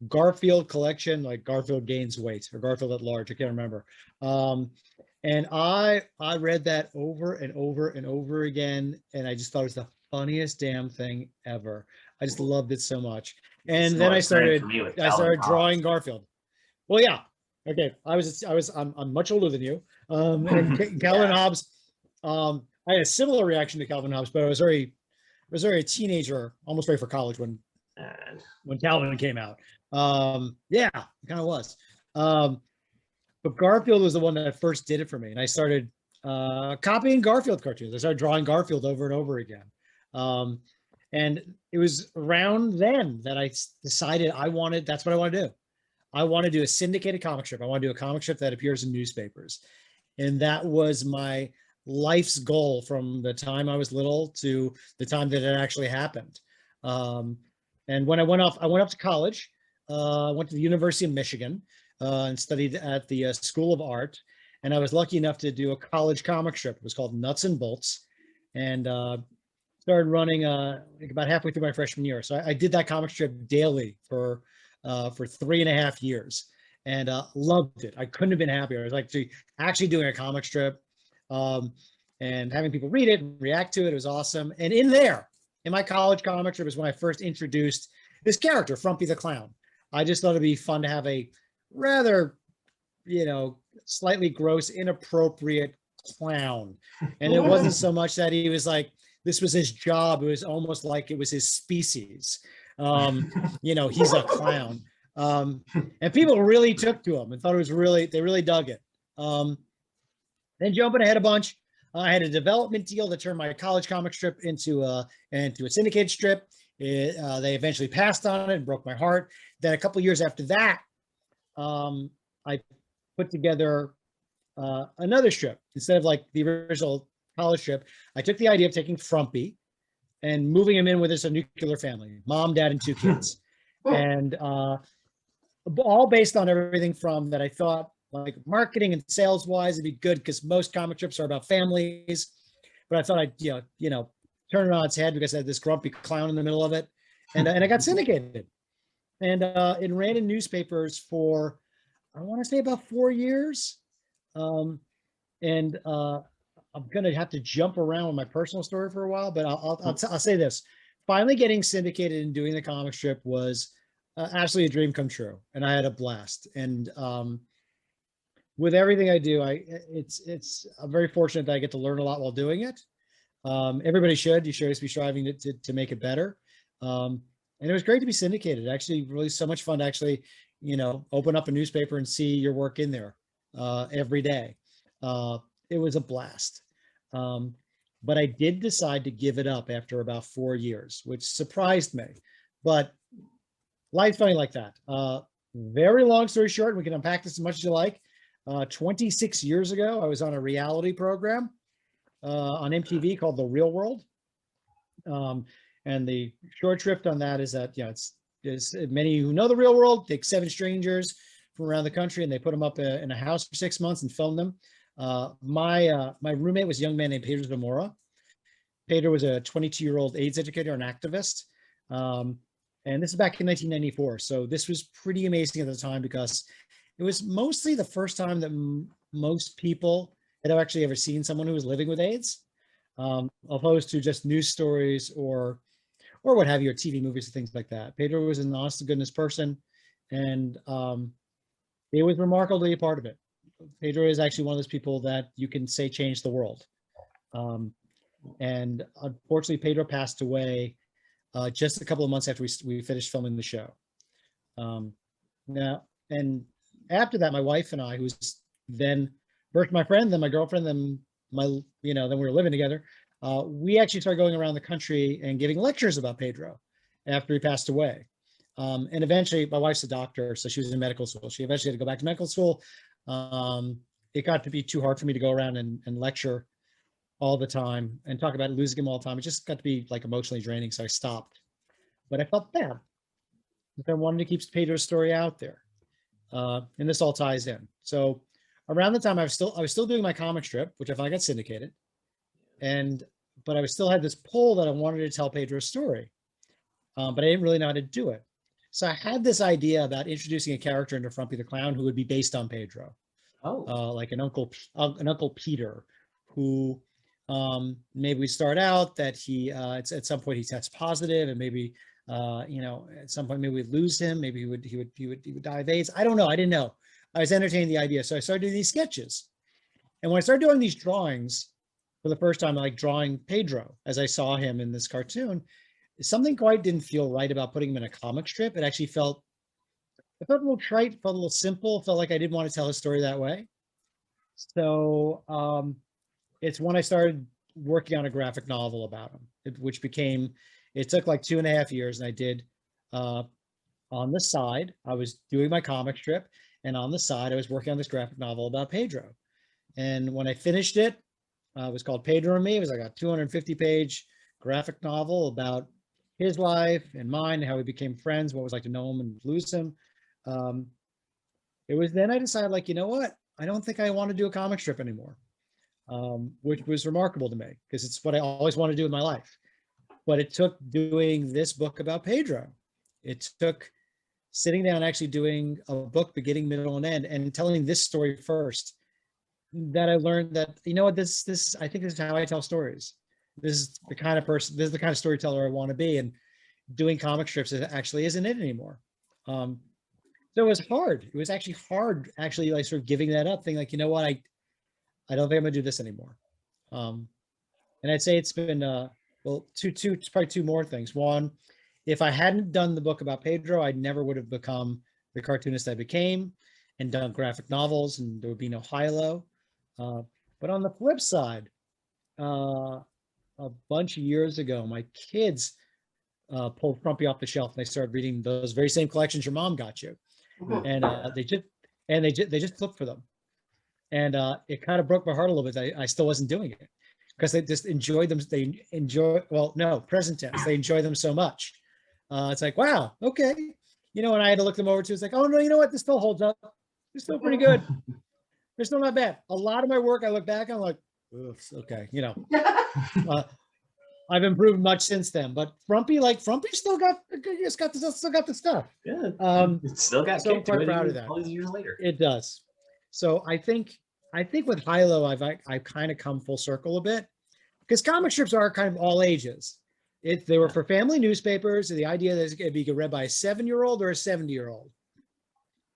Garfield collection, like Garfield Gains Weight or Garfield at Large. I can't remember. And I read that over and over and over again, and I just thought it was the funniest damn thing ever. I just loved it so much. And then I started drawing Garfield. Well, yeah. Okay. I'm much older than you. And Calvin Hobbes. I had a similar reaction to Calvin Hobbes, but I was a teenager, almost ready for college when Calvin came out. Yeah, it kind of was. But Garfield was the one that first did it for me, and I started copying Garfield cartoons. I started drawing Garfield over and over again. And it was around then that I decided that's what I want to do. I want to do a syndicated comic strip. I want to do a comic strip that appears in newspapers. And that was my life's goal from the time I was little to the time that it actually happened. And when I went up to college. I went to the University of Michigan and studied at the School of Art. And I was lucky enough to do a college comic strip. It was called Nuts and Bolts, and started running about halfway through my freshman year. So I did that comic strip daily for 3.5 years, and loved it. I couldn't have been happier. I was like actually doing a comic strip, and having people read it and react to it. It was awesome. And in my college comic strip is when I first introduced this character, Frumpy the Clown. I just thought it'd be fun to have a rather, slightly gross, inappropriate clown. And it wasn't so much that he was like, this was his job. It was almost like it was his species. He's a clown. And people really took to him and thought they really dug it. Then jumping ahead a bunch, I had a development deal that turned my college comic strip into a syndicated strip. They eventually passed on it and broke my heart. Then a couple years after that, I put together another strip. Instead of like the original college strip, I took the idea of taking Frumpy and moving him in with us a nuclear family, mom, dad, and 2 kids. And all based on everything from that I thought, like marketing and sales wise, it'd be good because most comic strips are about families. But I thought I'd, turn it on its head because I had this grumpy clown in the middle of it. And I got syndicated. And it ran in newspapers for, I want to say about 4 years. I'm going to have to jump around with my personal story for a while, but I'll say this. Finally getting syndicated and doing the comic strip was absolutely a dream come true. And I had a blast. And with everything I do, I'm very fortunate that I get to learn a lot while doing it. Everybody should. You should always be striving to make it better. And it was great to be syndicated. Actually, really so much fun to actually, open up a newspaper and see your work in there every day. It was a blast. But I did decide to give it up after about 4 years, which surprised me. But life's funny like that. Very long story short, we can unpack this as much as you like. 26 years ago, I was on a reality program on MTV called The Real World. And the short shrift on that is that, it's many who know The Real World take 7 strangers from around the country and they put them up in a house for 6 months and film them. My roommate was a young man named Pedro Zamora. Pedro was a 22-year-old AIDS educator and activist. And this is back in 1994. So this was pretty amazing at the time because it was mostly the first time that most people had actually ever seen someone who was living with AIDS, opposed to just news stories or what have you, or TV movies and things like that. Pedro was an honest to goodness person, and it was remarkable to be a part of it. Pedro is actually one of those people that you can say changed the world. And unfortunately, Pedro passed away just a couple of months after we finished filming the show. Now, and after that, my wife and I, who was then first my friend, then my girlfriend, then then we were living together. We actually started going around the country and giving lectures about Pedro after he passed away. And eventually, my wife's a doctor, so she was in medical school. She eventually had to go back to medical school. It got to be too hard for me to go around and lecture all the time and talk about losing him all the time. It just got to be like emotionally draining, so I stopped. But I felt bad. I wanted to keep Pedro's story out there. And this all ties in. So around the time I was still doing my comic strip, which I finally got syndicated. But I still had this pull that I wanted to tell Pedro's story. But I didn't really know how to do it. So I had this idea about introducing a character into Frumpy the Clown who would be based on Pedro. Like an Uncle Peter, who maybe we start out that he at some point he tests positive, and maybe at some point maybe we'd lose him, maybe he would die of AIDS. I don't know. I didn't know. I was entertaining the idea, so I started doing these sketches. And when I started doing these drawings for the first time, like drawing Pedro as I saw him in this cartoon, something quite didn't feel right about putting him in a comic strip. It actually felt a little trite, felt a little simple, felt like I didn't want to tell his story that way. So it's when I started working on a graphic novel about him, it took like 2.5 years, and I did on the side, I was doing my comic strip, and on the side, I was working on this graphic novel about Pedro. And when I finished it, It was called Pedro and Me. It was like a 250-page graphic novel about his life and mine, how we became friends, what it was like to know him and lose him. It was then I decided, like, you know what? I don't think I want to do a comic strip anymore, which was remarkable to me because it's what I always wanted to do in my life. But it took doing this book about Pedro. It took sitting down, actually doing a book, beginning, middle, and end, and telling this story first, that I learned that, you know what, I think this is how I tell stories. This is the kind of person, this is the kind of storyteller I want to be. And doing comic strips actually isn't it anymore. So it was hard. It was actually hard, actually, like sort of giving that up, thinking like, you know what, I don't think I'm gonna do this anymore. And I'd say it's been well, probably two more things. One, if I hadn't done the book about Pedro, I never would have become the cartoonist I became and done graphic novels, and there would be no HiLo. But on the flip side, a bunch of years ago, my kids pulled Frumpy off the shelf and they started reading those very same collections your mom got you, and they just flipped for them, and it kind of broke my heart a little bit. I still wasn't doing it because they just enjoyed them. They enjoy, well, no, present tense. They enjoy them so much. It's like, wow, okay, you know. And I had to look them over too. It's like, oh no, you know what? This still holds up. They're still pretty good. They're still not bad. A lot of my work, I look back, I'm like, okay, you know. I've improved much since then, but Frumpy still got the stuff. Yeah, it's still got. So I'm quite proud of that. All these years later, it does. So I think with HiLo, I've kind of come full circle a bit, because comic strips are kind of all ages. They were for family newspapers. The idea that it could be read by a 7-year-old or a 70-year-old.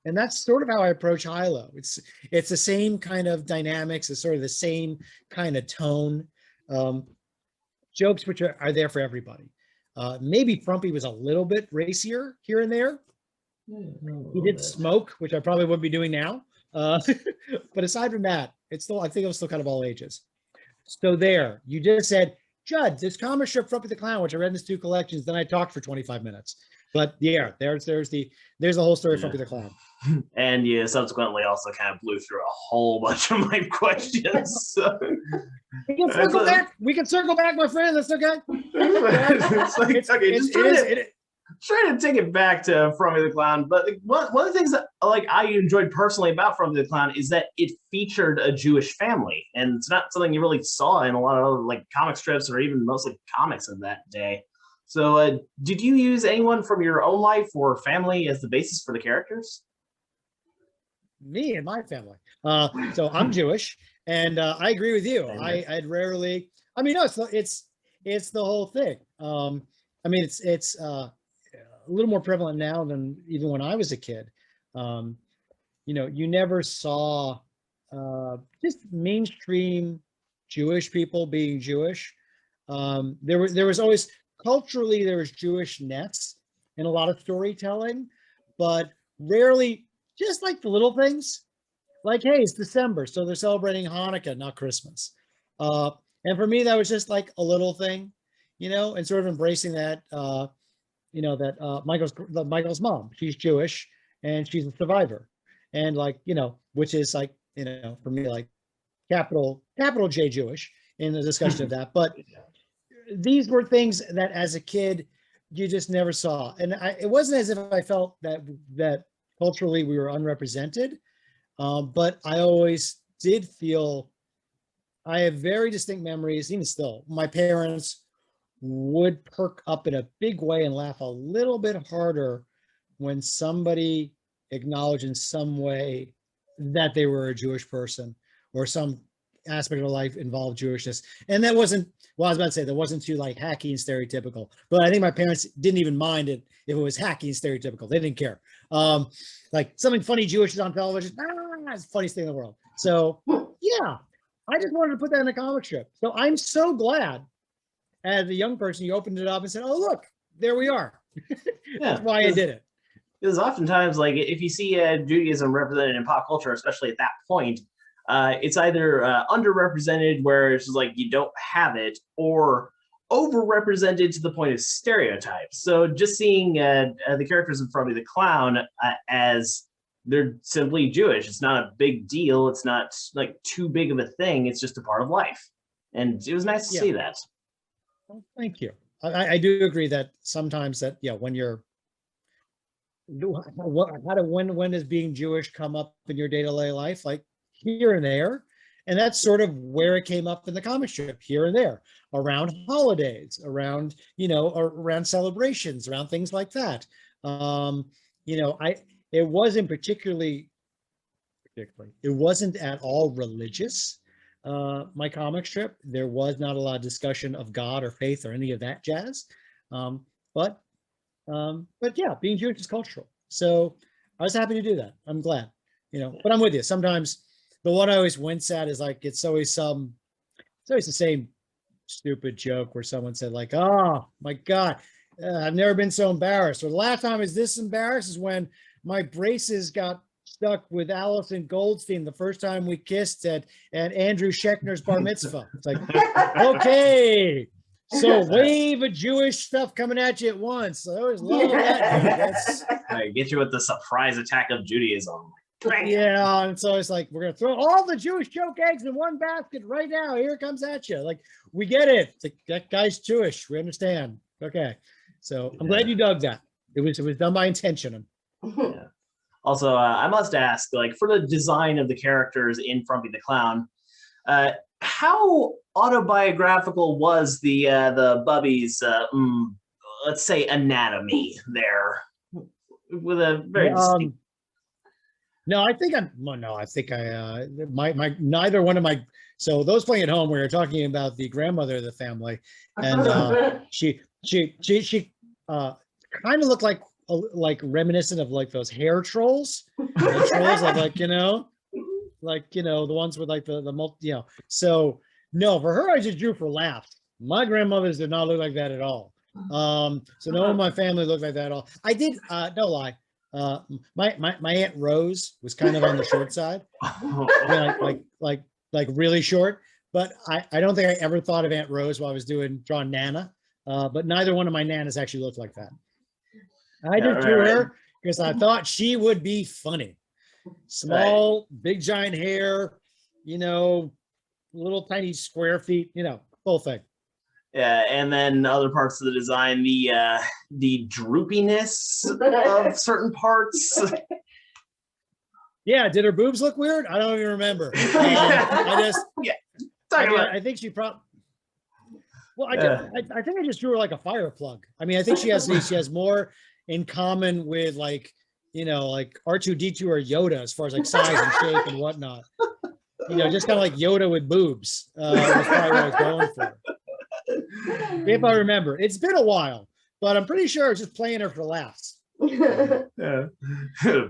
And that's sort of how I approach HiLo. It's the same kind of dynamics. It's sort of the same kind of tone. Jokes which are there for everybody. Maybe Frumpy was a little bit racier here and there. He did smoke, which I probably wouldn't be doing now. But aside from that, I think it was still kind of all ages. So there, you just said, Judd, this comic strip Frumpy the Clown, which I read in his 2 collections, then I talked for 25 minutes. But yeah, there's the whole story of Frumpy the Clown. And you subsequently also kind of blew through a whole bunch of my questions. So. We can circle back. We can circle back, my friend. That's okay. It's like, okay, trying to take it back to Frumpy the Clown. But one of the things that I enjoyed personally about Frumpy the Clown is that it featured a Jewish family, and it's not something you really saw in a lot of other comic strips or even mostly comics of that day. So, did you use anyone from your own life or family as the basis for the characters? Me and my family. So I'm Jewish, and I agree with you. I'd rarely. I mean, no, it's the whole thing. I mean, it's a little more prevalent now than even when I was a kid. You know, you never saw just mainstream Jewish people being Jewish. There was always culturally there was Jewish nets in a lot of storytelling, but rarely. Just like the little things, like, hey, it's December, so they're celebrating Hanukkah, not Christmas. And for me, that was just like a little thing, you know, and sort of embracing that, you know, that Michael's mom, she's Jewish and she's a survivor. And like, you know, which is like, you know, for me, like capital J Jewish in the discussion of that. But these were things that as a kid, you just never saw. And it wasn't as if I felt that culturally we were unrepresented, but I always did feel, I have very distinct memories, even still, my parents would perk up in a big way and laugh a little bit harder when somebody acknowledged in some way that they were a Jewish person or some aspect of life involved Jewishness. And that wasn't, well, I was about to say that wasn't too like hacky and stereotypical, but I think my parents didn't even mind it if it was hacky and stereotypical. They didn't care. Like something funny Jewish is on television, it's the funniest thing in the world. So yeah, I just wanted to put that in a comic strip. So I'm so glad as a young person, you opened it up and said, oh, look, there we are. That's why I did it. Because oftentimes, like if you see Judaism represented in pop culture, especially at that point, it's either underrepresented where it's just like you don't have it, or overrepresented to the point of stereotypes. So just seeing the characters in Frumpy the Clown as they're simply Jewish, it's not a big deal. It's not like too big of a thing. It's just a part of life. And it was nice to see that. Well, thank you. I do agree that sometimes that, when you're, when does being Jewish come up in your day-to-day life? Like here and there. And that's sort of where it came up in the comic strip, here and there, around holidays, around, around celebrations, around things like that. It wasn't particularly, it wasn't at all religious. My comic strip, there was not a lot of discussion of God or faith or any of that jazz. But yeah, being Jewish is cultural. So I was happy to do that. I'm glad, but I'm with you. Sometimes the one I always wince at is like, it's always the same stupid joke where someone said like, oh my God, I've never been so embarrassed. Or the last time I was this embarrassed is when my braces got stuck with Allison Goldstein the first time we kissed at Andrew Schechner's bar mitzvah. It's like, okay, so wave of Jewish stuff coming at you at once. I always love that. I get you with the surprise attack of Judaism. Yeah, and so it's like, we're gonna throw all the Jewish joke eggs in one basket right now. Here it comes at you. Like, we get it. It's like, that guy's Jewish. We understand. Okay, so I'm glad you dug that. It was done by intention. Yeah. Also, I must ask, like, for the design of the characters in Frumpy the Clown, how autobiographical was the Bubby's, let's say, anatomy there? With a very distinct... No, I think neither one of my, so those playing at home, we were talking about the grandmother of the family, and she kind of looked like reminiscent of like those hair trolls, the trolls of the ones with like the multi, so no, for her, I just drew for laughs. My grandmothers did not look like that at all. So no one in my family looked like that at all. I did, no lie. My Aunt Rose was kind of on the short side, like really short, but I don't think I ever thought of Aunt Rose while I was drawing Nana, but neither one of my Nanas actually looked like that. I just drew her because I thought she would be funny. Small, big giant hair, little tiny square feet, whole thing. Yeah, and then other parts of the design, the droopiness of certain parts. Yeah, did her boobs look weird? I don't even remember. I think she probably. Well, I think I just drew her like a fire plug. I mean, I think she has more in common with like R2-D2 or Yoda as far as like size and shape and whatnot. Just kind of like Yoda with boobs. Was probably what I was going for. If I remember, it's been a while, but I'm pretty sure I was just playing her for laughs. Yeah.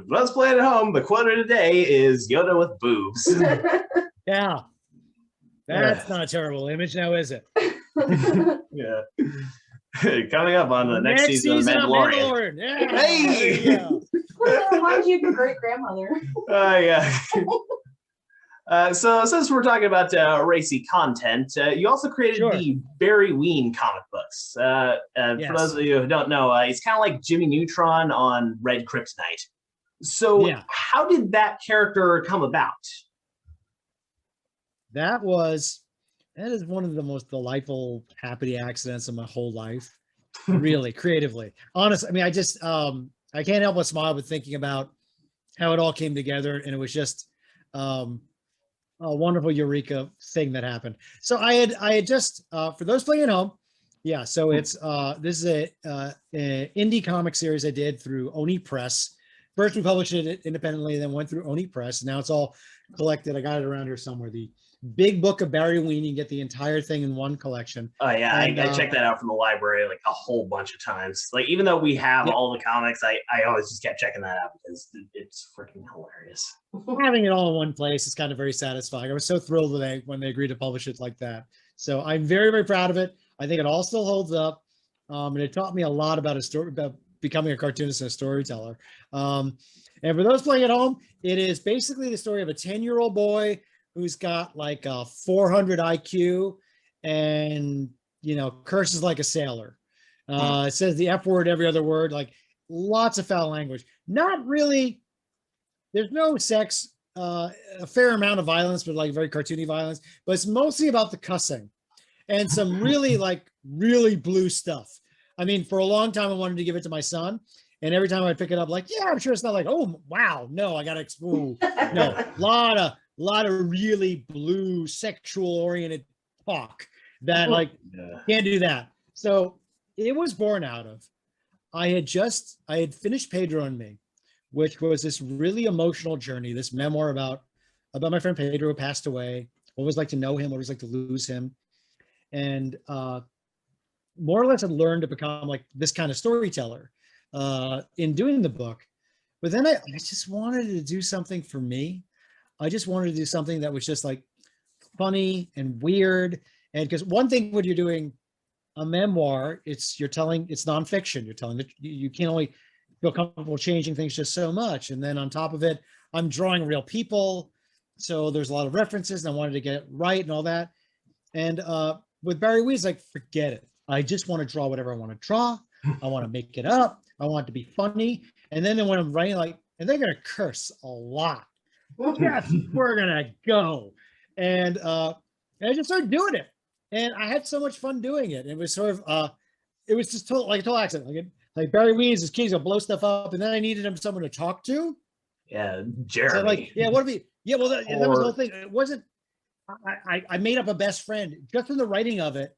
Let's play it at home. The quote of the day is Yoda with boobs. Yeah. That's not a terrible image now, is it? Yeah. Coming up on the next season of Mandalorian. Yeah. Hey! Reminds you of your great grandmother. Yeah. So since we're talking about racy content, you also created the Barry Ween comic books. Yes. For those of you who don't know, he's kind of like Jimmy Neutron on Red Kryptonite. So how did that character come about? That is one of the most delightful, happy accidents of my whole life. Really, creatively. Honestly, I mean, I can't help but smile but thinking about how it all came together, and it was just a wonderful eureka thing that happened. So I had just for those playing at home, so it's this is an indie comic series I did through Oni Press. First we published it independently, then went through Oni Press. Now it's all collected. I got it around here somewhere. The big book of Barry Ween. You can get the entire thing in one collection. Oh yeah, I checked that out from the library like a whole bunch of times. Like even though we have all the comics, I always just kept checking that out because it's freaking hilarious. Having it all in one place is kind of very satisfying. I was so thrilled when they agreed to publish it like that. So I'm very, very proud of it. I think it all still holds up. And it taught me a lot about becoming a cartoonist and a storyteller. And for those playing at home, it is basically the story of a 10-year-old boy who's got like a 400 IQ and, curses like a sailor. It says the F word every other word, like lots of foul language. Not really, there's no sex, a fair amount of violence, but like very cartoony violence, but it's mostly about the cussing. and some really really blue stuff. I mean, for a long time, I wanted to give it to my son. And every time I pick it up, like, yeah, I'm sure it's not like, oh, wow, no, I got to, no, lot of really blue sexual oriented talk that can't do that. So it was born out of, I had finished Pedro and Me, which was this really emotional journey, this memoir about my friend Pedro who passed away, what it was like to know him, what it was like to lose him. And more or less I learned to become like this kind of storyteller in doing the book. But then I just wanted to do something for me. I just wanted to do something that was just like funny and weird. And because one thing when you're doing a memoir, it's nonfiction. You're telling that you can only feel comfortable changing things just so much. And then on top of it, I'm drawing real people. So there's a lot of references and I wanted to get it right and all that. And with Barry Ween, it's like, forget it. I just want to draw whatever I want to draw. I want to make it up. I want it to be funny. And then when I'm writing, like, and they're going to curse a lot. Yes, we're going to go. And I just started doing it. And I had so much fun doing it. It was sort of, it was just like a total accident. Like Barry Ween is his king, he'll blow stuff up. And then I needed him someone to talk to. Yeah, Jeremy. So like, yeah, what if he, yeah, well, that was the whole thing. It wasn't, I made up a best friend just from the writing of it.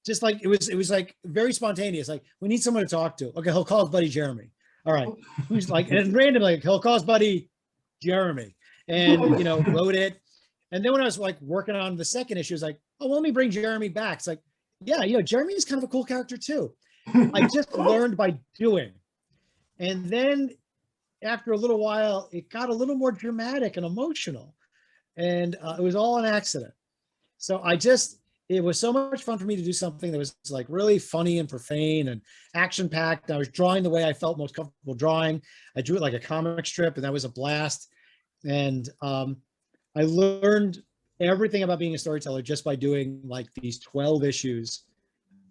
Just like, it was like very spontaneous. Like, we need someone to talk to. Okay, he'll call his buddy Jeremy. All right. Who's like, and randomly, like, he'll call his buddy Jeremy. And, wrote it. And then when I was like working on the second issue, I was like, oh, well, let me bring Jeremy back. It's like, yeah, Jeremy is kind of a cool character too. I just learned by doing. And then after a little while, it got a little more dramatic and emotional. And it was all an accident. So it was so much fun for me to do something that was like really funny and profane and action packed. I was drawing the way I felt most comfortable drawing. I drew it like a comic strip and that was a blast. And I learned everything about being a storyteller just by doing like these 12 issues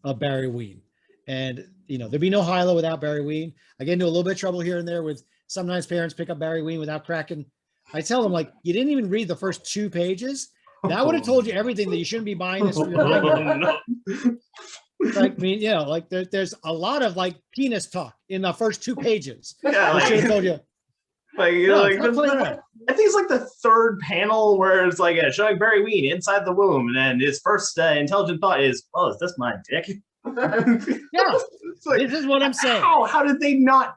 of Barry Ween. And, there'd be no HiLo without Barry Ween. I get into a little bit of trouble here and there with sometimes parents pick up Barry Ween without cracking. I tell them, like, you didn't even read the first 2 pages. That would have told you everything that you shouldn't be buying this for your library. Like, I mean, like there's a lot of like penis talk in the first 2 pages. Yeah, I should have told you. I think it's like the third panel where it's like showing Barry Ween inside the womb, and then his first intelligent thought is, "Oh, is this my dick?" Yeah, like, this is what I'm saying. How did they not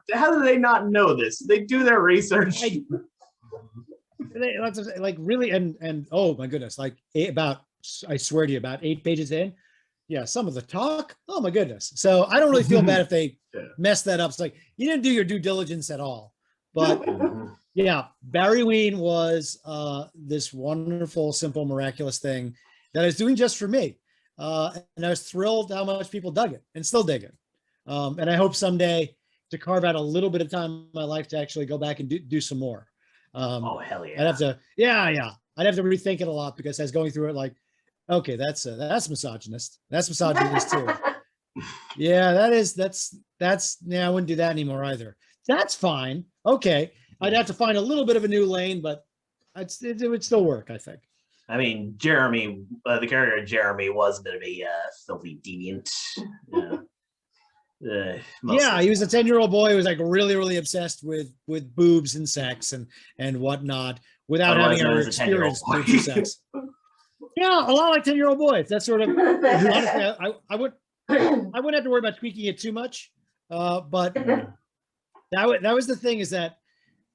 know this? They do their research. Like really, and oh my goodness, like I swear to you, about 8 pages in, yeah, some of the talk, oh my goodness. So I don't really feel bad if they mess that up. It's like, you didn't do your due diligence at all. But yeah, Barry Ween was this wonderful, simple, miraculous thing that I was doing just for me. And I was thrilled how much people dug it and still dig it. And I hope someday to carve out a little bit of time in my life to actually go back and do some more. Oh, hell yeah. I'd have to, I'd have to rethink it a lot because I was going through it like, okay, that's misogynist. That's misogynist too. Yeah, that's, I wouldn't do that anymore either. That's fine. Okay. I'd have to find a little bit of a new lane, but it would still work, I think. I mean, Jeremy, the character of Jeremy was a bit of a filthy deviant. Yeah, he was a 10-year-old boy who was like really, really obsessed with boobs and sex and whatnot without having ever experienced boobs and sex. Yeah, a lot like 10-year-old boys. That's sort of, honestly, I wouldn't have to worry about tweaking it too much. But that was the thing, is that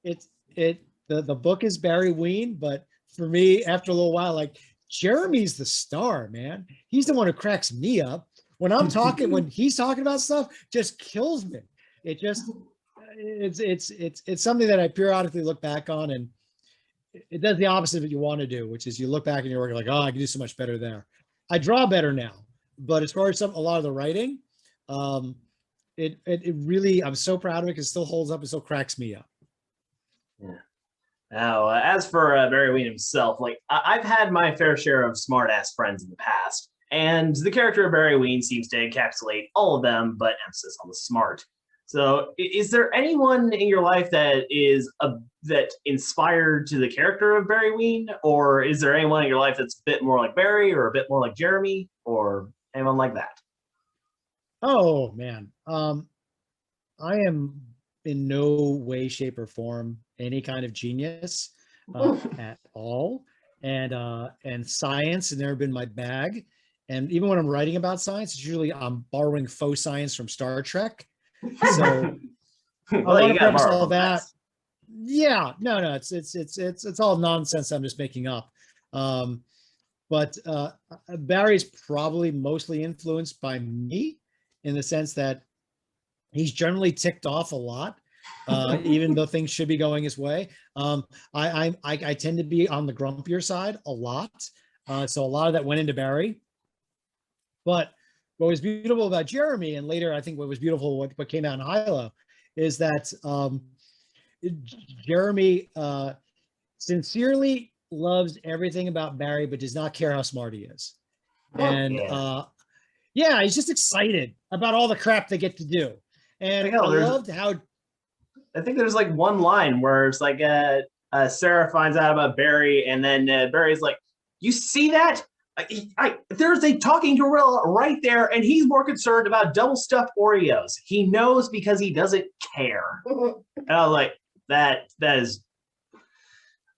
the book is Barry Ween, but for me, after a little while, like, Jeremy's the star, man. He's the one who cracks me up. When I'm talking, when he's talking about stuff, just kills me. It's something that I periodically look back on, and it does the opposite of what you want to do, which is you look back and you're like, oh, I can do so much better there. I draw better now, but as far as a lot of the writing, it really, I'm so proud of it because it still holds up and still cracks me up. Yeah. Now, as for Barry Ween himself, like, I've had my fair share of smart-ass friends in the past, and the character of Barry Ween seems to encapsulate all of them, but emphasis on the smart. So, is there anyone in your life that that inspired to the character of Barry Ween, or is there anyone in your life that's a bit more like Barry, or a bit more like Jeremy, or anyone like that? Oh man, I am in no way, shape, or form any kind of genius at all, and science has never been my bag. And even when I'm writing about science, it's usually I'm borrowing faux science from Star Trek. So I want to preface all that. Yeah, no, it's all nonsense I'm just making up. But Barry's probably mostly influenced by me in the sense that he's generally ticked off a lot, even though things should be going his way. I tend to be on the grumpier side a lot, so a lot of that went into Barry. But what was beautiful about Jeremy, and later I think what was beautiful, what came out in HiLo, is that Jeremy sincerely loves everything about Barry, but does not care how smart he is. And yeah, he's just excited about all the crap they get to do. And I loved how. I think there's like one line where it's like Sarah finds out about Barry, and then Barry's like, "You see that? There's a talking gorilla right there, and he's more concerned about double stuffed Oreos. He knows because he doesn't care." And I was like, that's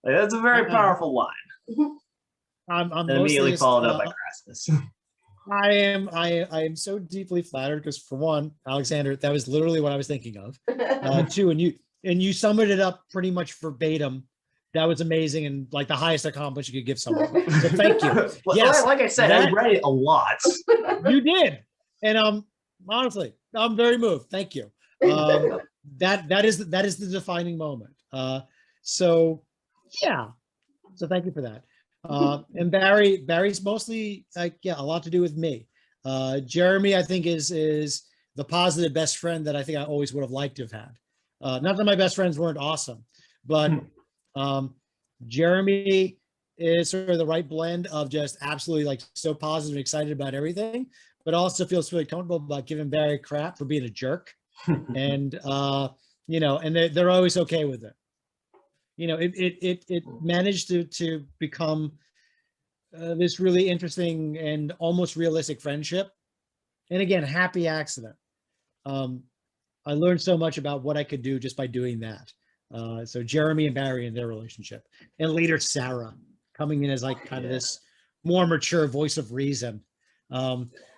a very powerful line. I'm and immediately followed up by Christmas. I am so deeply flattered because, for one, Alexander, that was literally what I was thinking of. Two, and you summed it up pretty much verbatim. That was amazing, and like the highest accomplishment you could give someone. So thank you. Well, yes, like I said, I read it a lot. You did, and honestly, I'm very moved. Thank you. That is the defining moment. So yeah, so thank you for that. And Barry's mostly a lot to do with me. Jeremy, I think, is the positive best friend that I think I always would have liked to have had. Not that my best friends weren't awesome, but Jeremy is sort of the right blend of just absolutely like so positive and excited about everything, but also feels really comfortable about giving Barry crap for being a jerk. And and they're always okay with it. It managed to become this really interesting and almost realistic friendship. And again, happy accident. I learned so much about what I could do just by doing that. So Jeremy and Barry and their relationship, and later Sarah coming in as like kind of this more mature voice of reason,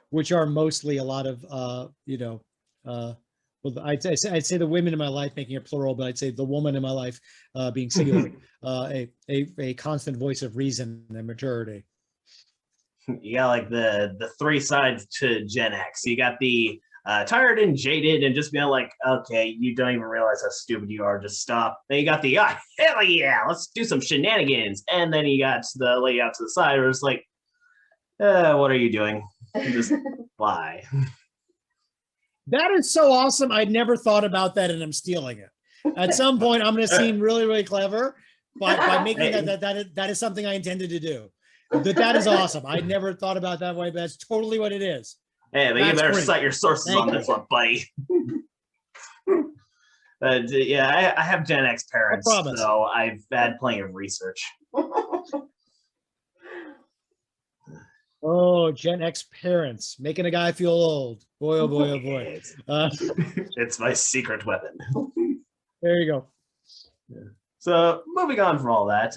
which are mostly a lot of well, I'd say the women in my life, making it plural, but I'd say the woman in my life being singular, a constant voice of reason and maturity. You got like the three sides to Gen X. You got the tired and jaded and just being like, okay, you don't even realize how stupid you are, just stop. Then you got the, hell yeah, let's do some shenanigans. And then you got the lady out to the side where it's like, what are you doing? Just bye. That is so awesome. I'd never thought about that, and I'm stealing it. At some point, I'm going to seem really, really clever by making that is something I intended to do. That is awesome. I never thought about that way, but that's totally what it is. Hey, but you better cite your sources on this one, buddy. Yeah, I have Gen X parents, so I've had plenty of research. Oh, Gen X parents, making a guy feel old. Boy, oh boy, oh boy. It's my secret weapon. There you go. Yeah. So moving on from all that,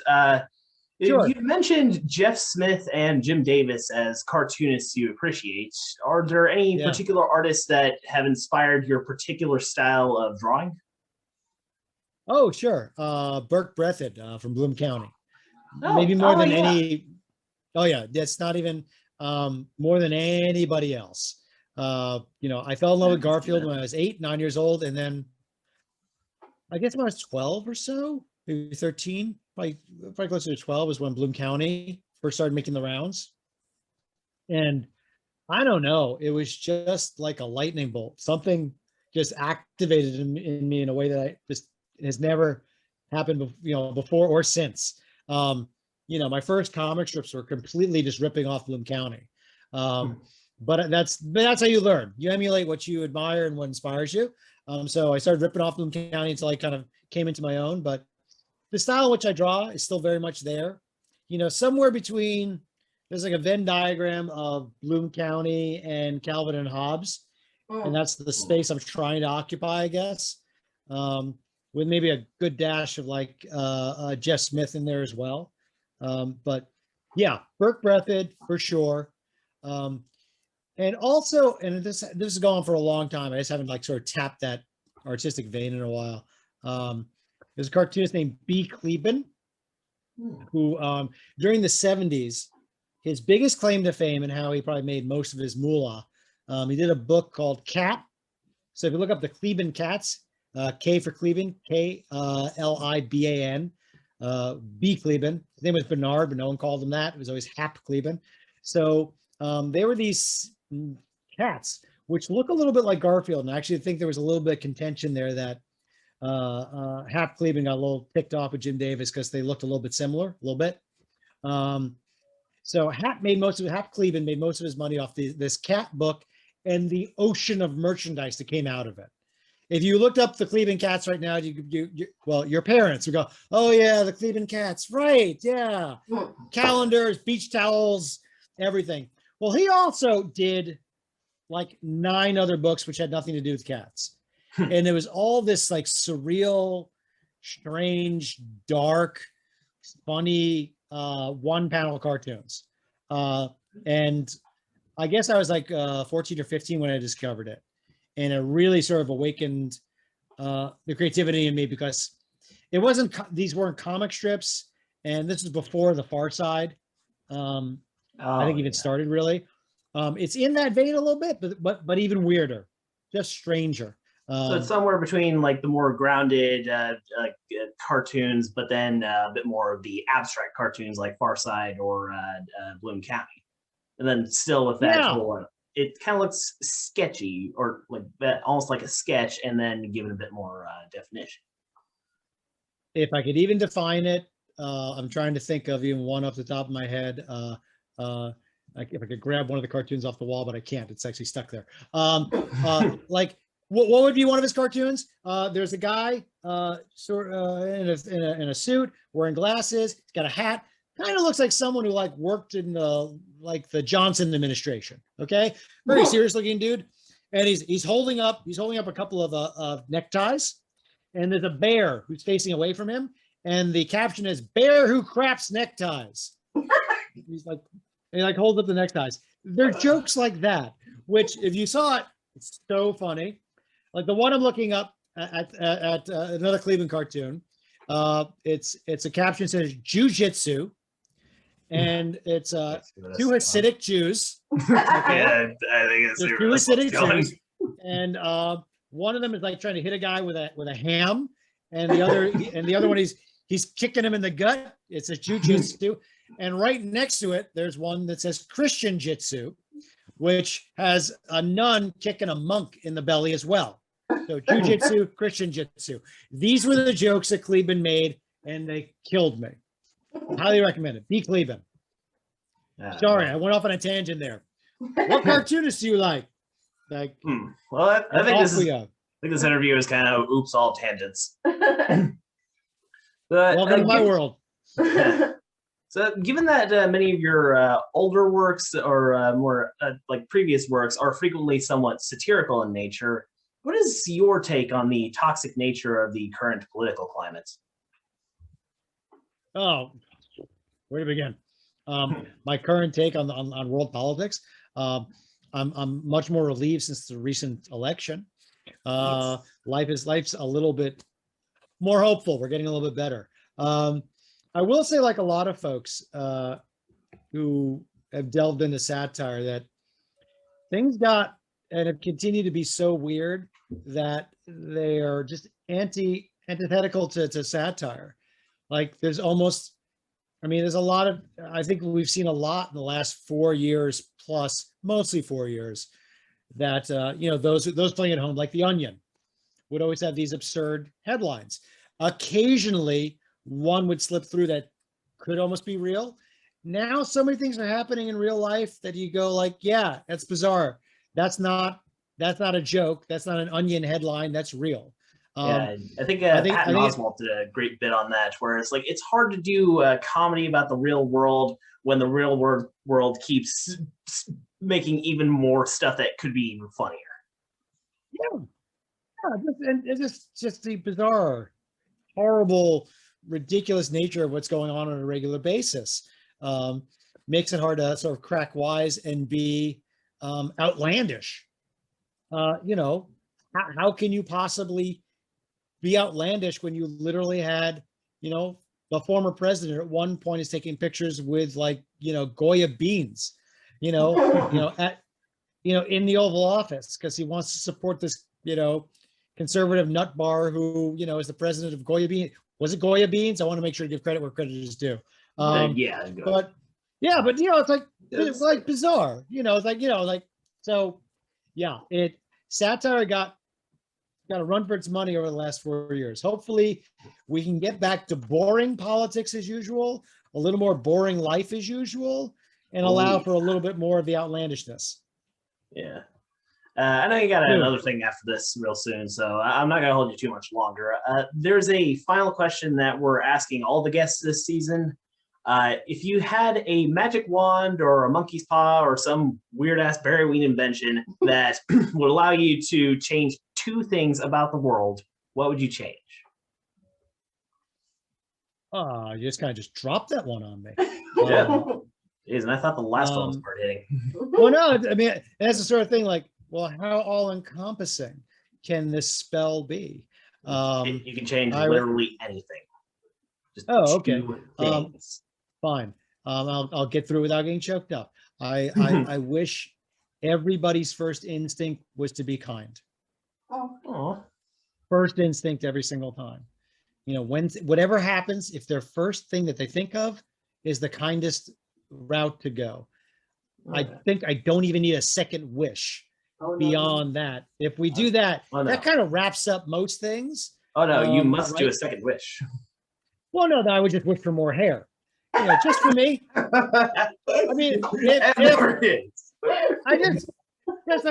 sure. You mentioned Jeff Smith and Jim Davis as cartoonists you appreciate. Are there any particular artists that have inspired your particular style of drawing? Oh, sure. Burke Breathitt from Bloom County. Maybe more than any. Oh yeah, that's not even more than anybody else. I fell in love with Garfield when I was 9 years old, and then I guess when I was 12 or so, maybe 13, probably closer to 12 is when Bloom County first started making the rounds. And I don't know, it was just like a lightning bolt. Something just activated in me in a way that I just has never happened, before or since. My first comic strips were completely just ripping off Bloom County. But that's how you learn. You emulate what you admire and what inspires you. So I started ripping off Bloom County until I kind of came into my own. But the style in which I draw is still very much there. Somewhere between, there's like a Venn diagram of Bloom County and Calvin and Hobbes. And that's the space I'm trying to occupy, I guess. With maybe a good dash of like Jeff Smith in there as well. But yeah, Burke Breathed for sure. And also, and this has gone on for a long time. I just haven't like sort of tapped that artistic vein in a while. There's a cartoonist named B. Kleben, who during the 70s, his biggest claim to fame and how he probably made most of his moolah, he did a book called Cat. So if you look up the Kleben Cats, K for Kleben, Kliban, B. Kleben. His name was Bernard, but no one called him that. It was always Hap Kleben. So they were these cats, which look a little bit like Garfield. And I actually think there was a little bit of contention there that Hap Kleben got a little ticked off with Jim Davis because they looked a little bit similar, a little bit. So Hap Kleben made most of his money off this cat book and the ocean of merchandise that came out of it. If you looked up the Kleben Cats right now, well, your parents would go, "Oh yeah, the Kleben Cats, right? Yeah, calendars, beach towels, everything." Well, he also did like 9 other books which had nothing to do with cats, and it was all this like surreal, strange, dark, funny one-panel cartoons. And I guess I was like 14 or 15 when I discovered it. And it really sort of awakened the creativity in me because it wasn't, these weren't comic strips. And this is before the Far Side. I think even started really. It's in that vein a little bit, but even weirder, just stranger. So it's somewhere between like the more grounded cartoons, but then a bit more of the abstract cartoons like Far Side or Bloom County. And then still with that whole, it kind of looks sketchy or like almost like a sketch, and then given a bit more definition. If I could even define it, I'm trying to think of even one off the top of my head. Like if I could grab one of the cartoons off the wall, but I can't. It's actually stuck there. Like what would be one of his cartoons? There's a guy in a suit, wearing glasses. He's got a hat. Kind of looks like someone who like worked in the Johnson administration. Okay, very serious looking dude, and he's holding up a couple of neckties, and there's a bear who's facing away from him, and the caption is "Bear who craps neckties." He holds up the neckties. They're jokes like that, which if you saw it, it's so funny. Like the one I'm looking up at another Cleveland cartoon. It's a caption that says "Jiu-Jitsu." And it's 2 Hasidic Jews. Okay? Yeah, I think it's 2 Hasidic Jews, and one of them is like trying to hit a guy with a ham, and the other one he's kicking him in the gut. It says Jiu-Jitsu, and right next to it there's one that says Christian Jitsu, which has a nun kicking a monk in the belly as well. So Jiu-Jitsu, Christian Jitsu. These were the jokes that Kleben made, and they killed me. Highly recommend it. B. Kleben. Sorry, I went off on a tangent there. What cartoonists do you like? Well, I think this interview is kind of oops all tangents. Welcome to my world. So, given that many of your older works or more like previous works are frequently somewhat satirical in nature, what is your take on the toxic nature of the current political climate? Oh, where to begin? My current take on world politics. I'm much more relieved since the recent election. Life's a little bit more hopeful. We're getting a little bit better. I will say, like a lot of folks who have delved into satire, that things got and have continued to be so weird that they are just antithetical to satire. Like there's a lot of, I think we've seen a lot in the last 4 years plus, mostly 4 years, that, those playing at home, like The Onion, would always have these absurd headlines. Occasionally, one would slip through that could almost be real. Now, so many things are happening in real life that you go like, yeah, that's bizarre. That's not That's not a joke. That's not an Onion headline. That's real. Yeah, I think Patton Oswalt did a great bit on that, where it's like it's hard to do a comedy about the real world when the real world keeps making even more stuff that could be even funnier. Yeah, and it's just the bizarre, horrible, ridiculous nature of what's going on a regular basis. Makes it hard to sort of crack wise and be outlandish. How can you possibly be outlandish when you literally had, the former president at one point is taking pictures with Goya beans, in the Oval Office because he wants to support this, conservative nut bar who, is the president of Goya beans. Was it Goya beans? I want to make sure to give credit where credit is due. But it's like bizarre, so yeah, satire got a run for its money over the last 4 years. Hopefully we can get back to boring politics as usual, a little more boring life as usual, and allow for a little bit more of the outlandishness. Yeah. I know you got another thing after this real soon, so I'm not going to hold you too much longer. There's a final question that we're asking all the guests this season. If you had a magic wand or a monkey's paw or some weird-ass Barry Ween invention that would allow you to change 2 things about the world, what would you change? You just kind of dropped that one on me. And I thought the last one was hard hitting. Well, no, I mean, that's the sort of thing how all-encompassing can this spell be? You can change literally anything. Just okay. 2 things. Fine. I'll get through without getting choked up. I wish everybody's first instinct was to be kind. Oh. First instinct every single time. Whatever happens, if their first thing that they think of is the kindest route to go, I think I don't even need a second wish beyond that. If we do that, that kind of wraps up most things. Oh no, you must do a second wish. Well, no, I would just wish for more hair. Just for me. I mean, I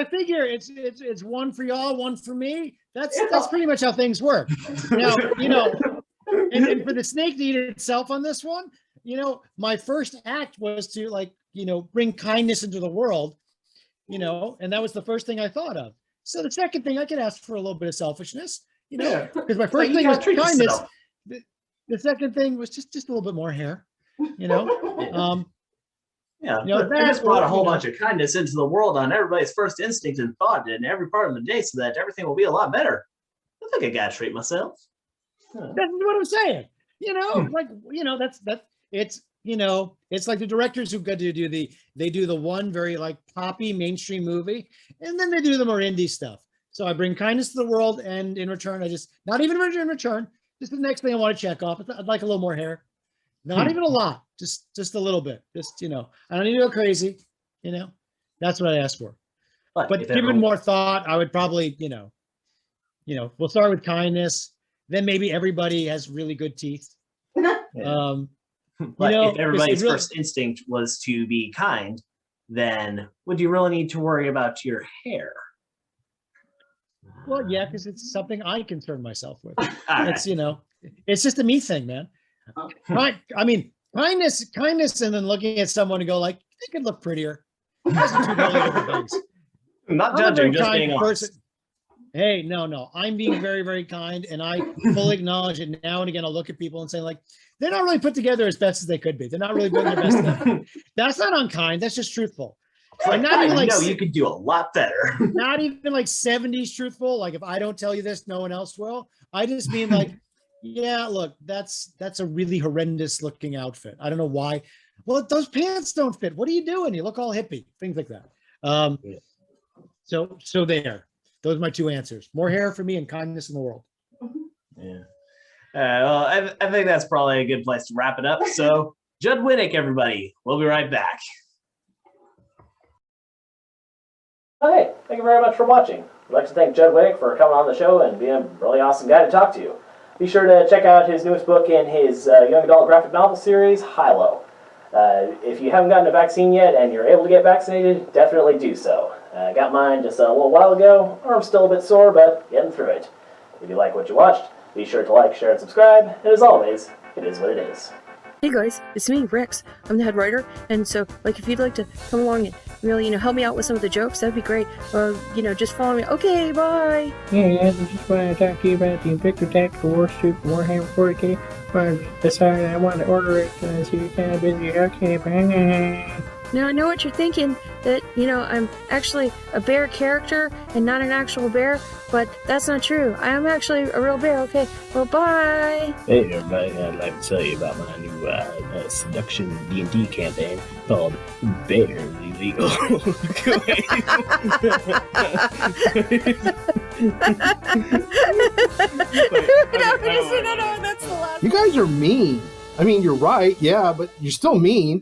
figure it's one for y'all, one for me. That's pretty much how things work. Now, and for the snake to eat itself on this one, my first act was to bring kindness into the world, and that was the first thing I thought of. So the second thing, I could ask for a little bit of selfishness, because my first thing was kindness. The second thing was just a little bit more hair. They just brought a whole bunch of kindness into the world on everybody's first instinct and thought in every part of the day so that everything will be a lot better. I think I gotta treat myself. That's what I'm saying. It's like the directors who got to do the one very poppy mainstream movie, and then they do the more indie stuff. So I bring kindness to the world, and in return, not even in return, just the next thing I want to check off. I'd like a little more hair. Not even a lot, just a little bit. I don't need to go crazy. That's what I asked for. But given more thought, I would probably, we'll start with kindness. Then maybe everybody has really good teeth. If everybody's first instinct was to be kind, then would you really need to worry about your hair? Well, yeah, because it's something I concern myself with. It's it's just a me thing, man. I mean, kindness, and then looking at someone and go they could look prettier. Those are 2 totally different things. I'm not judging, just being honest. Hey, no, I'm being very, very kind, and I fully acknowledge it. Now and again, I'll look at people and say they're not really put together as best as they could be. They're not really doing their best. That's not unkind. That's just truthful. Not even you could do a lot better. Not even 70s truthful. If I don't tell you this, no one else will. I just mean yeah, look, that's a really horrendous looking outfit. I don't know why. Well, those pants don't fit. What are you doing? You look all hippie. Things like that. So there. Those are my 2 answers. More hair for me and kindness in the world. Yeah. Well, I think that's probably a good place to wrap it up. So, Judd Winick, everybody. We'll be right back. Hey, thank you very much for watching. I'd like to thank Judd Winick for coming on the show and being a really awesome guy to talk to. Be sure to check out his newest book in his young adult graphic novel series, HiLo. If you haven't gotten a vaccine yet and you're able to get vaccinated, definitely do so. I got mine just a little while ago. Arm's still a bit sore, but getting through it. If you like what you watched, be sure to like, share, and subscribe. And as always, it is what it is. Hey guys, it's me, Rex. I'm the head writer, and so, like, if you'd like to come along and really, help me out with some of the jokes, that'd be great. Or, just follow me. Okay, bye! Yeah, guys, I just want to talk to you about the Invictor Tactical Warsuit Warhammer 40k. I decided I wanted to order it because you're kind of busy. Okay, bye. Now I know what you're thinking, that, I'm actually a bear character and not an actual bear, but that's not true. I am actually a real bear. Okay, well, bye! Hey everybody, I'd like to tell you about my new seduction D&D campaign called Barely Legal. No, that's the last. You guys are mean. I mean, you're right, yeah, but you're still mean.